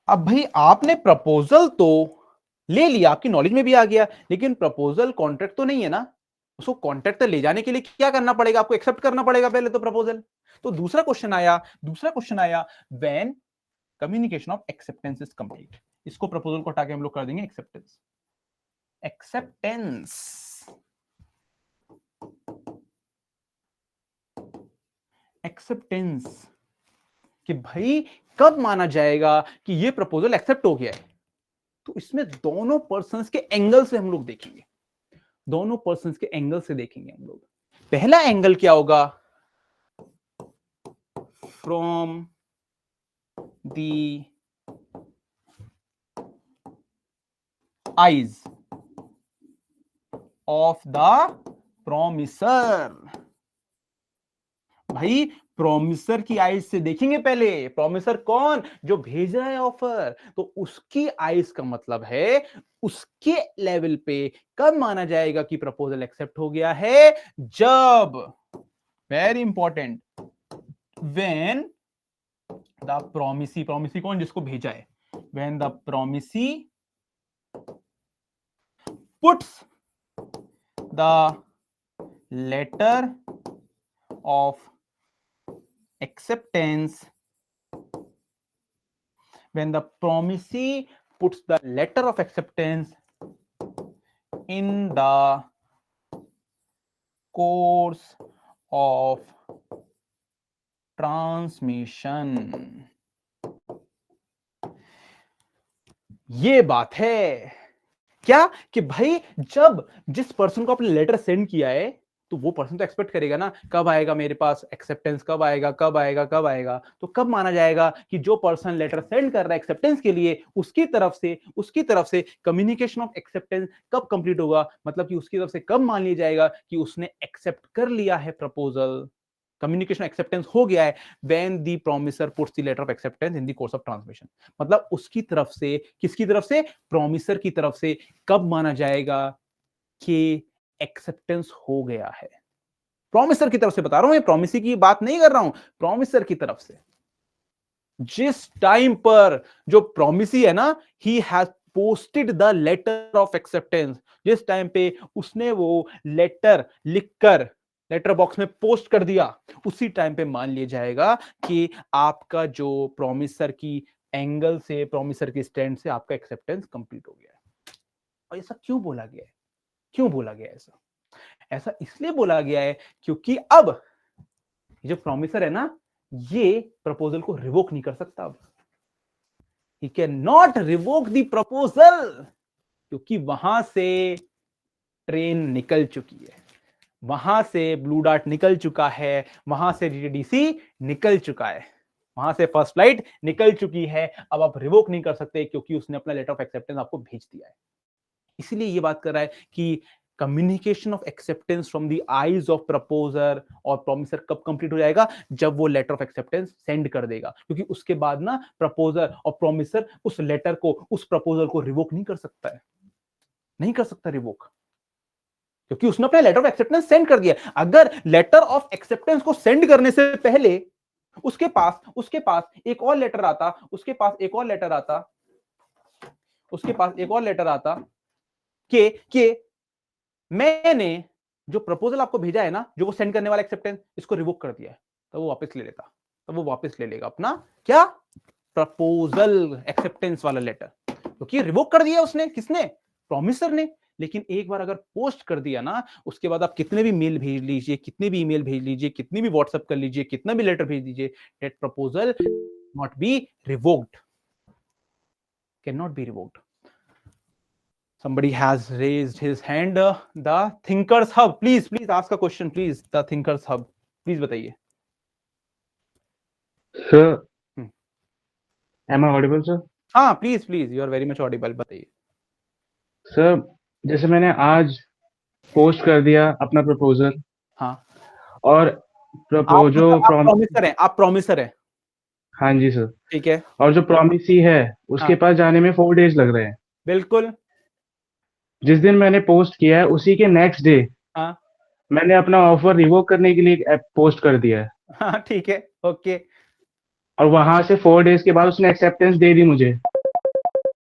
Speaker 1: अब भाई आपने प्रपोजल तो ले लिया, आपकी नॉलेज में भी आ गया, लेकिन प्रपोजल कॉन्ट्रैक्ट तो नहीं है ना, उसको कॉन्ट्रैक्ट ले जाने के लिए क्या करना पड़ेगा, आपको एक्सेप्ट करना पड़ेगा पहले तो प्रपोजल। तो दूसरा क्वेश्चन आया when communication of acceptance is complete. इसको प्रपोजल को हटा के हम लोग कर देंगे एक्सेप्टेंस। एक्सेप्टेंस कि भाई कब माना जाएगा कि ये प्रपोजल एक्सेप्ट हो गया है। तो इसमें दोनों पर्संस के एंगल से हम लोग देखेंगे, हम लोग। पहला एंगल क्या होगा, from the eyes of the promisor. भाई प्रोमिसर की आईज से देखेंगे पहले, प्रोमिसर कौन, जो भेज रहा है ऑफर, तो उसकी आईज का मतलब है उसके लेवल पे कब माना जाएगा कि प्रपोजल एक्सेप्ट हो गया है, जब, very important, when the promisee कौन, जिसको भेजा है, when the promisee puts the letter of acceptance, when the promisee puts the letter of acceptance in the course of transmission। ये बात है क्या कि भाई जब जिस पर्सन को आपने लेटर सेंड किया है, तो वो पर्सन तो एक्सपेक्ट करेगा ना कब आएगा मेरे पास एक्सेप्टेंस, कब आएगा। तो कब माना जाएगा कि जो पर्सन लेटर सेंड कर रहा है एक्सेप्टेंस के लिए, उसकी तरफ से कम्युनिकेशन ऑफ एक्सेप्टेंस कब कंप्लीट होगा, मतलब कि उसकी तरफ से कब मान लिया जाएगा कि उसने एक्सेप्ट कर लिया है प्रपोजल, कम्युनिकेशन एक्सेप्टेंस हो गया है, when the promisor puts the letter of acceptance in the course of transmission. मतलब उसकी तरफ से, किसकी तरफ से, प्रोमिसर की तरफ से कब माना जाएगा कि एक्सेप्टेंस हो गया है। प्रोमिसर की तरफ से बता रहा हूं, ये प्रोमिसी की बात नहीं कर रहा हूं, प्रोमिसर की तरफ से। जिस टाइम पर जो प्रोमिसी है ना, he has posted the letter of acceptance, जिस टाइम पे उसने वो लेटर लिखकर लेटर बॉक्स में पोस्ट कर दिया, उसी टाइम पे मान लिया जाएगा कि आपका जो प्रोमिसर की एंगल से, प्रोमिसर की स्टैंड से आपका एक्सेप्टेंस कंप्लीट हो गया है। और ऐसा क्यों बोला गया है, ऐसा इसलिए बोला गया है क्योंकि अब जो प्रोमिसर है ना, ये प्रपोजल को रिवोक नहीं कर सकता। अब he can not revoke the proposal, क्योंकि वहां से ट्रेन निकल चुकी है, वहां से ब्लू डार्ट निकल चुका है, वहां से डीटीडीसी निकल चुका है, वहां से फर्स्ट फ्लाइट निकल चुकी है। अब आप रिवोक नहीं कर सकते क्योंकि उसने अपना लेटर ऑफ एक्सेप्टेंस आपको भेज दिया है। इसीलिए ये बात कर रहा है कि communication of acceptance from the eyes of proposer और प्रोमिसर कब कंप्लीट हो जाएगा, जब वो लेटर ऑफ एक्सेप्टेंस सेंड कर देगा, क्योंकि उसके बाद ना प्रपोजर और प्रोमिसर उस लेटर को, उस प्रपोजल को रिवोक नहीं कर सकता है, नहीं कर सकता रिवोक, क्योंकि उसने अपना लेटर ऑफ एक्सेप्टेंस सेंड कर दिया। अगर लेटर ऑफ एक्सेप्टेंस को सेंड करने से पहले उसके पास एक और लेटर आता, उसके पास एक और लेटर आता कि मैंने जो प्रपोजल आपको भेजा है ना, जो वो सेंड करने वाला एक्सेप्टेंस, इसको रिवोक कर दिया है, तो वो वापस ले लेता, तो वो वापस ले लेगा अपना क्या, प्रपोजल एक्सेप्टेंस वाला लेटर, क्योंकि रिवोक कर दिया उसने, किसने, प्रोमिसर ने। लेकिन एक बार अगर पोस्ट कर दिया ना, उसके बाद आप कितने भी मेल भेज लीजिए, कितने भी ईमेल भेज लीजिए, कितनी भी व्हाट्सएप कर लीजिए, कितना भी लेटर भेज दीजिए, that proposal not be revoked, can not be revoked. Somebody has raised his hand. The Thinkers Hub, please ask a question, please. The Thinkers Hub, please बताइए।
Speaker 6: Sir am I audible sir?
Speaker 1: हाँ please please, you are very much audible, बताइए।
Speaker 6: Sir जैसे मैंने आज post कर दिया अपना proposal,
Speaker 1: हाँ,
Speaker 6: और
Speaker 1: आप
Speaker 6: जो
Speaker 1: आप प्रॉमिसर हैं, आप प्रॉमिसर हैं,
Speaker 6: हाँ जी सर,
Speaker 1: ठीक है,
Speaker 6: और जो प्रॉमिसी है उसके
Speaker 1: हाँ
Speaker 6: पास जाने में 4 डेज लग रहे हैं।
Speaker 1: बिल्कुल,
Speaker 6: जिस दिन मैंने पोस्ट किया है उसी के नेक्स्ट डे
Speaker 1: हाँ
Speaker 6: मैंने अपना ऑफर रिवोक करने के लिए एक पोस्ट कर दिया है,
Speaker 1: हाँ ठीक है, ओके,
Speaker 6: और वहां से 4 डेज के बाद उसने एक्सेप्टेंस दे दी मुझे।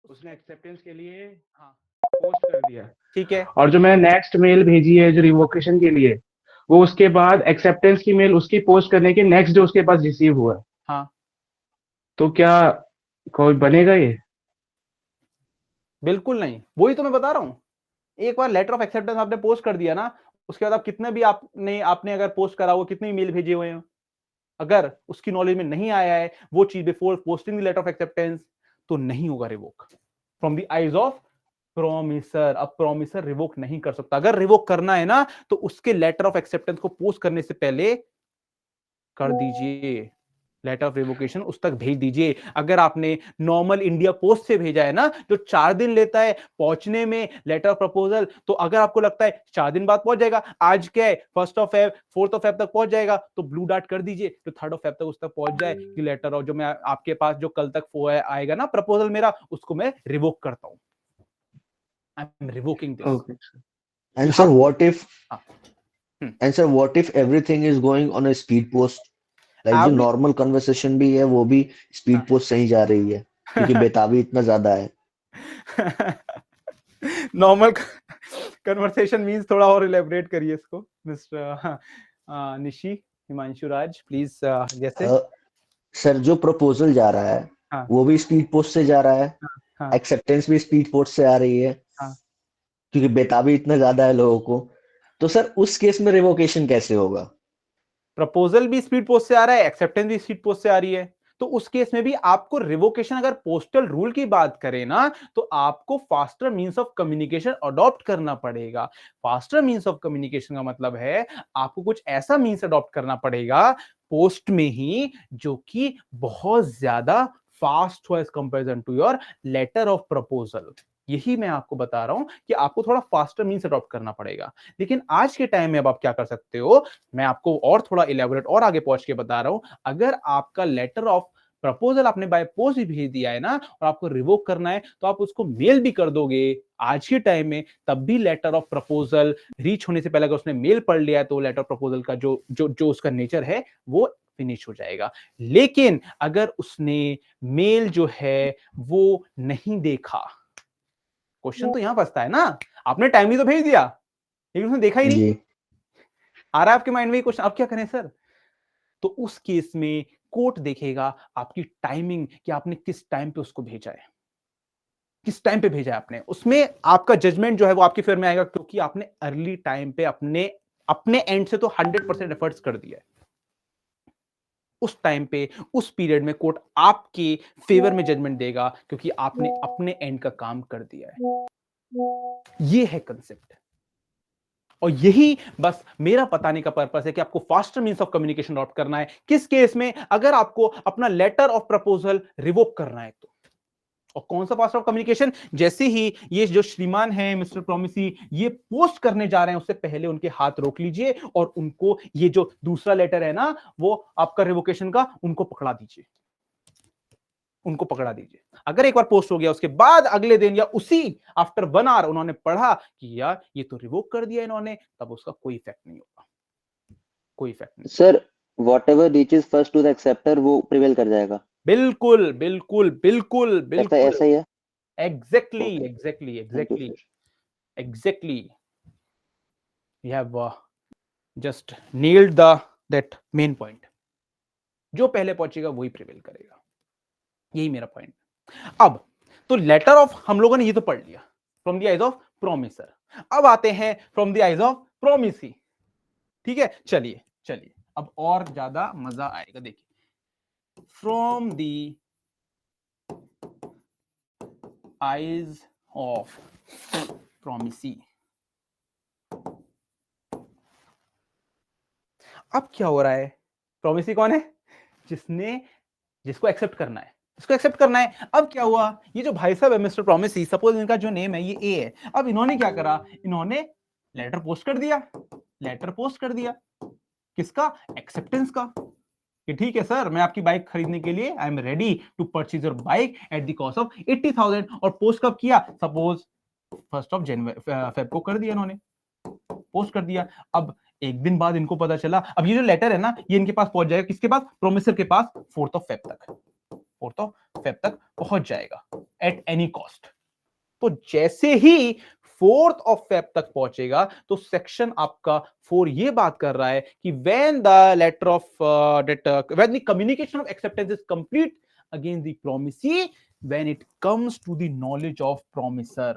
Speaker 6: उसने एक्सेप्टेंस के लिए
Speaker 1: हाँ
Speaker 6: पोस्ट कर दिया,
Speaker 1: ठीक है,
Speaker 6: और जो मैंने नेक्स्ट मेल भेजी है जो रिवोकेशन के लिए, वो उसके बाद एक्सेप्टेंस की मेल उसकी पोस्ट करने के नेक्स्ट डे उसके पास रिसीव हुआ है।
Speaker 1: हाँ
Speaker 6: तो क्या कोई बनेगा ये?
Speaker 1: बिल्कुल नहीं, वही तो मैं बता रहा हूं। एक बार लेटर ऑफ एक्सेप्टेंस आपने पोस्ट कर दिया ना, उसके बाद आप कितने भी आपने अगर पोस्ट करा हो, कितने ईमेल भेजे हुए हैं, अगर उसकी नॉलेज में नहीं आया है वो चीज before posting the letter of acceptance, तो नहीं होगा revoke from the eyes of promisor. अब प्रॉमिसर रिवोक नहीं कर सकता। अगर रिवोक करना है ना, तो उसके लेटर ऑफ एक्सेप्टेंस को पोस्ट करने से पहले कर दीजिए, लेटर ऑफ रिवोकेशन उस तक भेज दीजिए। अगर आपने नॉर्मल इंडिया पोस्ट से भेजा है ना, जो 4 दिन लेता है पहुंचने में लेटर ऑफ प्रपोजल, तो अगर आपको लगता है 4 दिन बाद पहुंच जाएगा, आज क्या है 1 Feb 4 Feb तक पहुंच जाएगा, तो ब्लू डार्ट कर दीजिए तो 3 Feb तक उस तक पहुंच जाए कि लेटर ऑफ जो मैं आपके पास जो कल तक आएगा ना प्रपोजल मेरा, उसको मैं रिवोक करता हूं। I am revoking this.
Speaker 6: Okay
Speaker 2: And sir, what if
Speaker 1: Hmm.
Speaker 2: and sir, what if everything is going on a speed post? Like जो
Speaker 1: Every-
Speaker 2: normal conversation भी है वो भी speed post से ही जा रही है क्योंकि बेताबी इतना ज्यादा है।
Speaker 1: नॉर्मल कन्वर्सेशन मींस थोड़ा और इलेबोरेट करिए इसको mister Nishi Himanshu Raj please. जैसे
Speaker 2: सर जो प्रपोजल जा रहा है
Speaker 1: हाँ
Speaker 2: वो भी स्पीड पोस्ट से जा रहा है,
Speaker 1: हाँ
Speaker 2: एक्सेप्टेंस भी स्पीड पोस्ट से आ रही है
Speaker 1: हाँ,
Speaker 2: क्योंकि बेताबी इतना ज्यादा है लोगों को। तो सर उस केस में रिवोकेशन कैसे होगा?
Speaker 1: प्रपोजल भी स्पीड पोस्ट से आ रहा है, एक्सेप्टेंस भी स्पीड पोस्ट से आ रही है, तो उस केस में भी आपको रिवोकेशन, अगर पोस्टल रूल की बात करें ना, तो आपको faster means of communication adopt करना पड़ेगा। फास्टर मींस ऑफ कम्युनिकेशन का मतलब है आपको कुछ ऐसा मींस अडॉप्ट करना पड़ेगा पोस्ट में ही, जो कि बहुत ज्यादा फास्ट हो as comparison to your letter of proposal. यही मैं आपको बता रहा हूं कि आपको थोड़ा फास्टर मींस अडॉप्ट करना पड़ेगा। लेकिन आज के टाइम में अब आप क्या कर सकते हो, मैं आपको और थोड़ा इलेबोरेट और आगे पहुंच के बता रहा हूं। अगर आपका लेटर ऑफ प्रपोजल आपने बाय पोस्ट भी भेज दिया है ना, और आपको रिवोक करना है, तो आप उसको मेल भी कर दोगे आज के टाइम में, तब भी लेटर ऑफ प्रपोजल रीच होने से पहले अगर उसने मेल पढ़ लिया है, तो लेटर ऑफ प्रपोजल का जो उसका नेचर है वो फिनिश हो जाएगा। लेकिन अगर उसने मेल जो है वो नहीं देखा, क्वेश्चन तो यहां फंसता है ना, आपने टाइमली तो भेज दिया लेकिन उसने देखा ही नहीं।
Speaker 2: जी
Speaker 1: आ रहा है आपके माइंड में क्वेश्चन, अब क्या करें सर? तो उस केस में कोर्ट देखेगा आपकी टाइमिंग, कि आपने किस टाइम पे उसको भेजा है, किस टाइम पे भेजा है आपने, उसमें आपका जजमेंट जो है वो आपके फेवर में आएगा, क्योंकि आपने अर्ली टाइम पे अपने एंड से तो 100% एफर्ट्स कर दिया है। उस टाइम पे उस पीरियड में कोर्ट आपके फेवर में जजमेंट देगा, क्योंकि आपने अपने एंड का काम कर दिया है। ये है कंसेप्ट, और यही बस मेरा बताने का पर्पस है कि आपको faster means of communication adopt करना है। किस केस में? अगर आपको अपना लेटर ऑफ प्रपोजल रिवोक करना है तो। और कौन सा फास्टर ऑफ कम्युनिकेशन? जैसे ही ये जो श्रीमान है मिस्टर प्रॉमिसी ये पोस्ट करने जा रहे हैं, उससे पहले उनके हाथ रोक लीजिए और उनको ये जो दूसरा लेटर है ना, वो आपका रिवोकेशन का, उनको पकड़ा दीजिए, उनको पकड़ा दीजिए। अगर एक बार पोस्ट हो गया, उसके बाद अगले दिन या उसी आफ्टर 1 आवर उन्होंने पढ़ा कि यार ये तो रिवोक कर दिया इन्होंने, तब उसका कोई इफेक्ट नहीं होगा, कोई इफेक्ट नहीं।
Speaker 2: Sir, whatever reaches first to the acceptor वो प्रिवेल कर जाएगा।
Speaker 1: बिल्कुल बिल्कुल बिल्कुल
Speaker 2: ऐसा
Speaker 1: बिल्कुल,
Speaker 2: ऐसा ही है।
Speaker 1: Exactly
Speaker 2: Okay.
Speaker 1: Exactly
Speaker 2: thank you
Speaker 1: exactly
Speaker 2: sir.
Speaker 1: Exactly, you have just nailed the that main point. जो पहले पहुंचेगा वही प्रिवेल करेगा, यही मेरा पॉइंट। अब तो लेटर ऑफ हम लोगों ने ये तो पढ़ लिया from the eyes of promisor. अब आते हैं from the eyes of promisee. ठीक है, चलिए चलिए, अब और ज्यादा मजा आएगा। देखिए, from the eyes of promisee. अब क्या हो रहा है? प्रोमिसी कौन है? जिसको एक्सेप्ट करना है, इसको एक्सेप्ट करना है। अब क्या हुआ, ये जो भाई साहब है मिस्टर प्रॉमिसी, सपोज इनका जो नेम है ये ए है, अब इन्होंने क्या करा, इन्होंने लेटर पोस्ट कर दिया, लेटर पोस्ट कर दिया किसका, एक्सेप्टेंस का, कि ठीक है सर मैं आपकी बाइक खरीदने के लिए I am ready to purchase your bike at the cost of 80,000। और पोस्ट कब किया, सपोज 1 जनवरी को कर दिया, इन्होंने पोस्ट कर दिया। अब एक दिन बाद इनको पता चला, अब ये जो लेटर है ना ये इनके पास पहुंच जाएगा, किसके पास, प्रोमिसर के पास 4 फेब तक पहुंच जाएगा एट एनी कॉस्ट। तो जैसे ही 4 फेब तक पहुंचेगा तो सेक्शन आपका 4 ये बात कर रहा है कि when the letter of when the communication of acceptance is complete against the promisee, when it comes to the knowledge of promiser,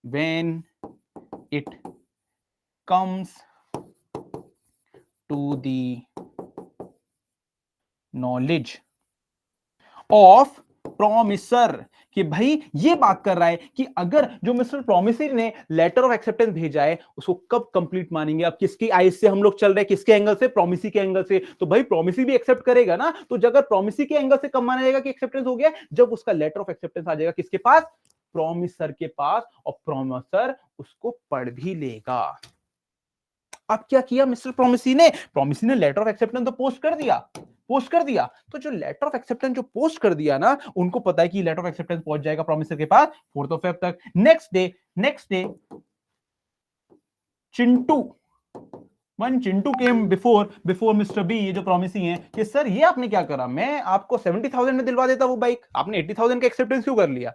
Speaker 1: when it comes to the knowledge of promiser, कि भाई ये बात कर रहा है कि अगर जो मिस्टर प्रॉमिसर ने लेटर ऑफ एक्सेप्टेंस भेजा है उसको कब कंप्लीट मानेंगे। अब किसकी आइज से हम लोग चल रहे हैं, किसके एंगल से, प्रॉमिसी के एंगल से। तो भाई प्रॉमिसी भी एक्सेप्ट करेगा ना, तो अगर प्रॉमिसी के एंगल से कब माना जाएगा कि एक्सेप्टेंस हो गया, जब उसका लेटर ऑफ एक्सेप्टेंस आ जाएगा किसके पास, प्रॉमिसर के पास, और प्रॉमिसर उसको पढ़ भी लेगा। अब क्या किया मिस्टर प्रॉमिसी ने लेटर ऑफ एक्सेप्टेंस तो पोस्ट कर दिया। तो जो लेटर ऑफ एक्सेप्टेंस जो पोस्ट कर दिया ना, उनको पता है कि लेटर ऑफ एक्सेप्टेंस पहुंच जाएगा प्रॉमिसर के पास 4 फेब तक। Next day Chintu came before mister B, ये जो प्रॉमिसी हैं, कि सर ये आपने क्या करा, मैं आपको 70,000 में दिलवा देता वो बाइक, आपने 80,000 का एक्सेप्टेंस क्यों कर लिया,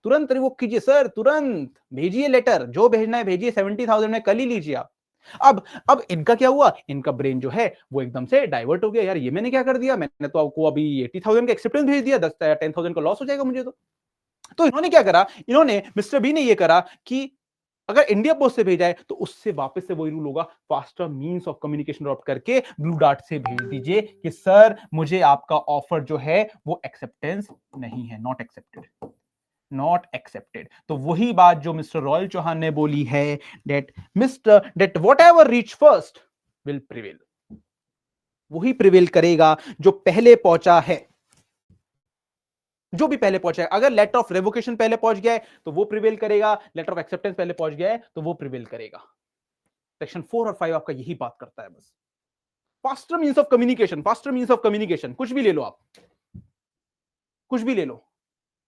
Speaker 1: तुरंत रिवोक कीजिए सर, तुरंत भेजिए लेटर, जो भेजना है भेजिए, 70,000 में कल ही लीजिए आप। अब इनका क्या हुआ, इनका ब्रेन जो है वो एकदम से डाइवर्ट हो गया, यार ये मैंने क्या कर दिया, मैंने तो आपको अभी 80,000 का एक्सेप्टेंस भेज दिया, 10,000 का लॉस हो जाएगा मुझे। तो इन्होंने क्या करा, इन्होंने मिस्टर बी ने ये करा कि अगर इंडिया पोस्ट से भेजा है तो उससे वापस से वही रूल होगा, faster means of communication drop करके ब्लू डार्ट से भेज दीजिए कि सर मुझे आपका ऑफर जो है वो एक्सेप्टेंस नहीं है, नॉट एक्सेप्टेड। तो वही बात जो मिस्टर रॉयल चौहान ने बोली है, that whatever reach first will prevail, वही प्रिवेल करेगा जो पहले पहुंचा है, जो भी पहले पहुंचा है। अगर लेटर ऑफ रेवोकेशन पहले पहुंच गया है तो वो प्रिवेल करेगा, लेटर ऑफ एक्सेप्टेंस पहले पहुंच गया है तो वो प्रिवेल करेगा। सेक्शन 4 और 5 आपका यही बात करता है बस। फास्टर मींस ऑफ कम्युनिकेशन, कुछ भी ले लो आप, कुछ भी ले लो,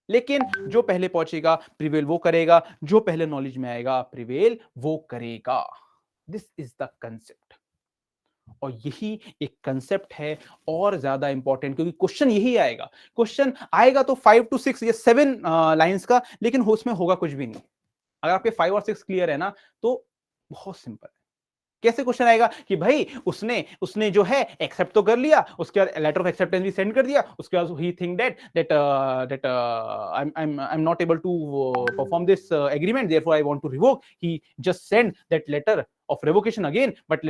Speaker 1: लेकिन जो पहले पहुंचेगा प्रिवेल वो करेगा, जो पहले नॉलेज में आएगा प्रिवेल वो करेगा। दिस इज द कंसेप्ट, और यही एक कंसेप्ट है और ज्यादा इंपॉर्टेंट, क्योंकि क्वेश्चन यही आएगा, क्वेश्चन आएगा तो 5 to 6 या 7 लाइंस का, लेकिन उसमें होगा कुछ भी नहीं। अगर आपके 5 और 6 क्लियर है ना तो बहुत सिंपल है। कैसे क्वेश्चन आएगा कि भाई उसने जो है एक्सेप्ट तो कर लिया, उसके बाद लेटर ऑफ एक्सेप्टेंस भी सेंड कर दिया, उसके बाद he think that I am not able to perform this agreement, therefore I want to revoke, he just send that letter of revocation again, but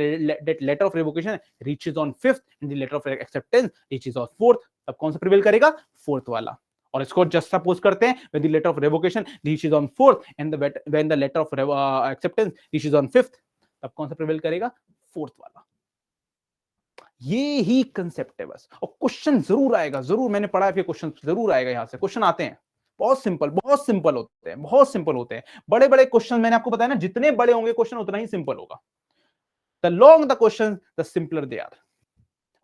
Speaker 1: that letter of revocation reaches on 5th and the letter of acceptance reaches on 4th। अब कौन सा prevail करेगा, 4th वाला। और इसको just suppose करते हैं when the letter of revocation reaches on 4th and when the letter of acceptance reaches on 5th, तब कौन सा प्रिवेल करेगा, 4th वाला। ये ही कंसेप्ट है बस। और क्वेश्चन जरूर आएगा, जरूर, मैंने पढ़ा है, क्वेश्चन जरूर आएगा, यहां से क्वेश्चन आते हैं, बहुत सिंपल होते हैं। बड़े बड़े क्वेश्चन मैंने आपको बताया ना, जितने बड़े होंगे क्वेश्चन उतना ही सिंपल होगा। The long the question the simpler they are.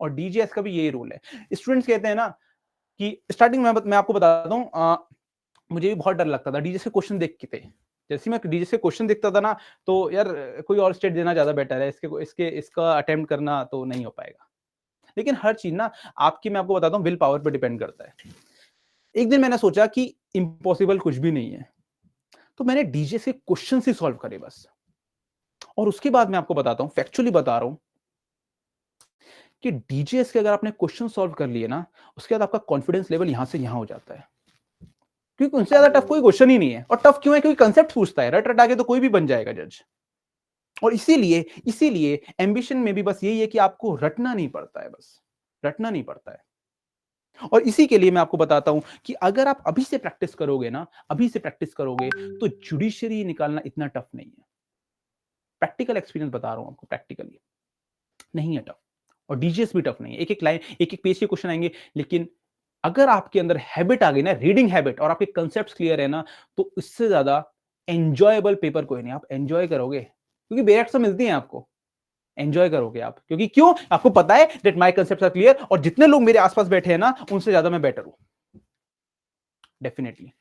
Speaker 1: और डीजीएस का भी यही रूल है। स्टूडेंट्स कहते हैं ना कि स्टार्टिंग में मैं आपको बता दूं, मुझे भी बहुत डर लगता था डीजीएस के क्वेश्चन देख के थे। जैसे मैं डीजीएस के क्वेश्चन देखता था ना तो यार कोई और स्टेट देना ज्यादा बेटर है, इसका अटेम्प्ट करना तो नहीं हो पाएगा। लेकिन हर चीज ना आपकी, मैं आपको बताता हूँ, विल पावर पर डिपेंड करता है। एक दिन मैंने सोचा कि इम्पॉसिबल कुछ भी नहीं है, तो मैंने डीजीएस के क्वेश्चन ही सॉल्व करे बस। और उसके बाद मैं आपको बताता हूं, फैक्चुअली बता रहा हूं, कि डीजीएस के अगर आपने क्वेश्चन सॉल्व कर लिए ना, उसके बाद आपका कॉन्फिडेंस लेवल यहां से यहां हो जाता है, क्योंकि उनसे ज्यादा टफ कोई क्वेश्चन ही नहीं है। और टफ क्यों है, क्योंकि कंसेप्ट पूछता है, रट रटा के तो कोई भी बन जाएगा जज। और इसीलिए एम्बिशन में भी बस यही है कि आपको रटना नहीं पड़ता है, बस रटना नहीं पड़ता है। और इसी के लिए मैं आपको बताता हूं कि अगर आप अभी से प्रैक्टिस करोगे ना, तो जुडिशरी निकालना इतना टफ नहीं है। प्रैक्टिकल एक्सपीरियंस बता रहा हूं आपको, प्रैक्टिकली नहीं है टफ। और डीजीएस भी टफ नहीं है, एक एक लाइन एक एक पेज के क्वेश्चन आएंगे, लेकिन अगर आपके अंदर हैबिट आ गई ना, रीडिंग हैबिट, और आपके कंसेप्ट क्लियर है ना, तो इससे ज्यादा एंजॉयबल पेपर कोई नहीं। आप एंजॉय करोगे क्योंकि बेरेक्ट से मिलती हैं आपको, एंजॉय करोगे आप, क्योंकि क्यों, आपको पता है that my concepts are clear, और जितने लोग मेरे आसपास बैठे हैं ना, उनसे ज्यादा मैं बेटर हूं डेफिनेटली।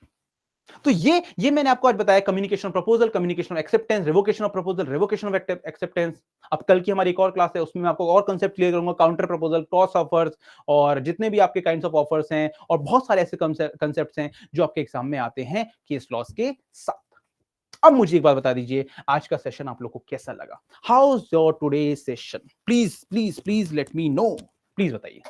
Speaker 1: तो ये मैंने आपको आज बताया, communication of proposal, communication of acceptance, revocation of proposal, revocation of acceptance. अब कल की हमारी एक और क्लास है, उसमें मैं आपको और कंसेप्ट क्लियर करूंगा, काउंटर प्रपोजल, क्रॉस ऑफर्स, और जितने भी आपके काइंड्स ऑफ ऑफर्स हैं, और बहुत सारे ऐसे कंसेप्ट्स हैं जो आपके एग्जाम में आते हैं केस लॉस के साथ। अब मुझे एक बात बता दीजिए, आज का सेशन आप लोग को कैसा लगा? How is your today session? Please please please let me know, please बताइए।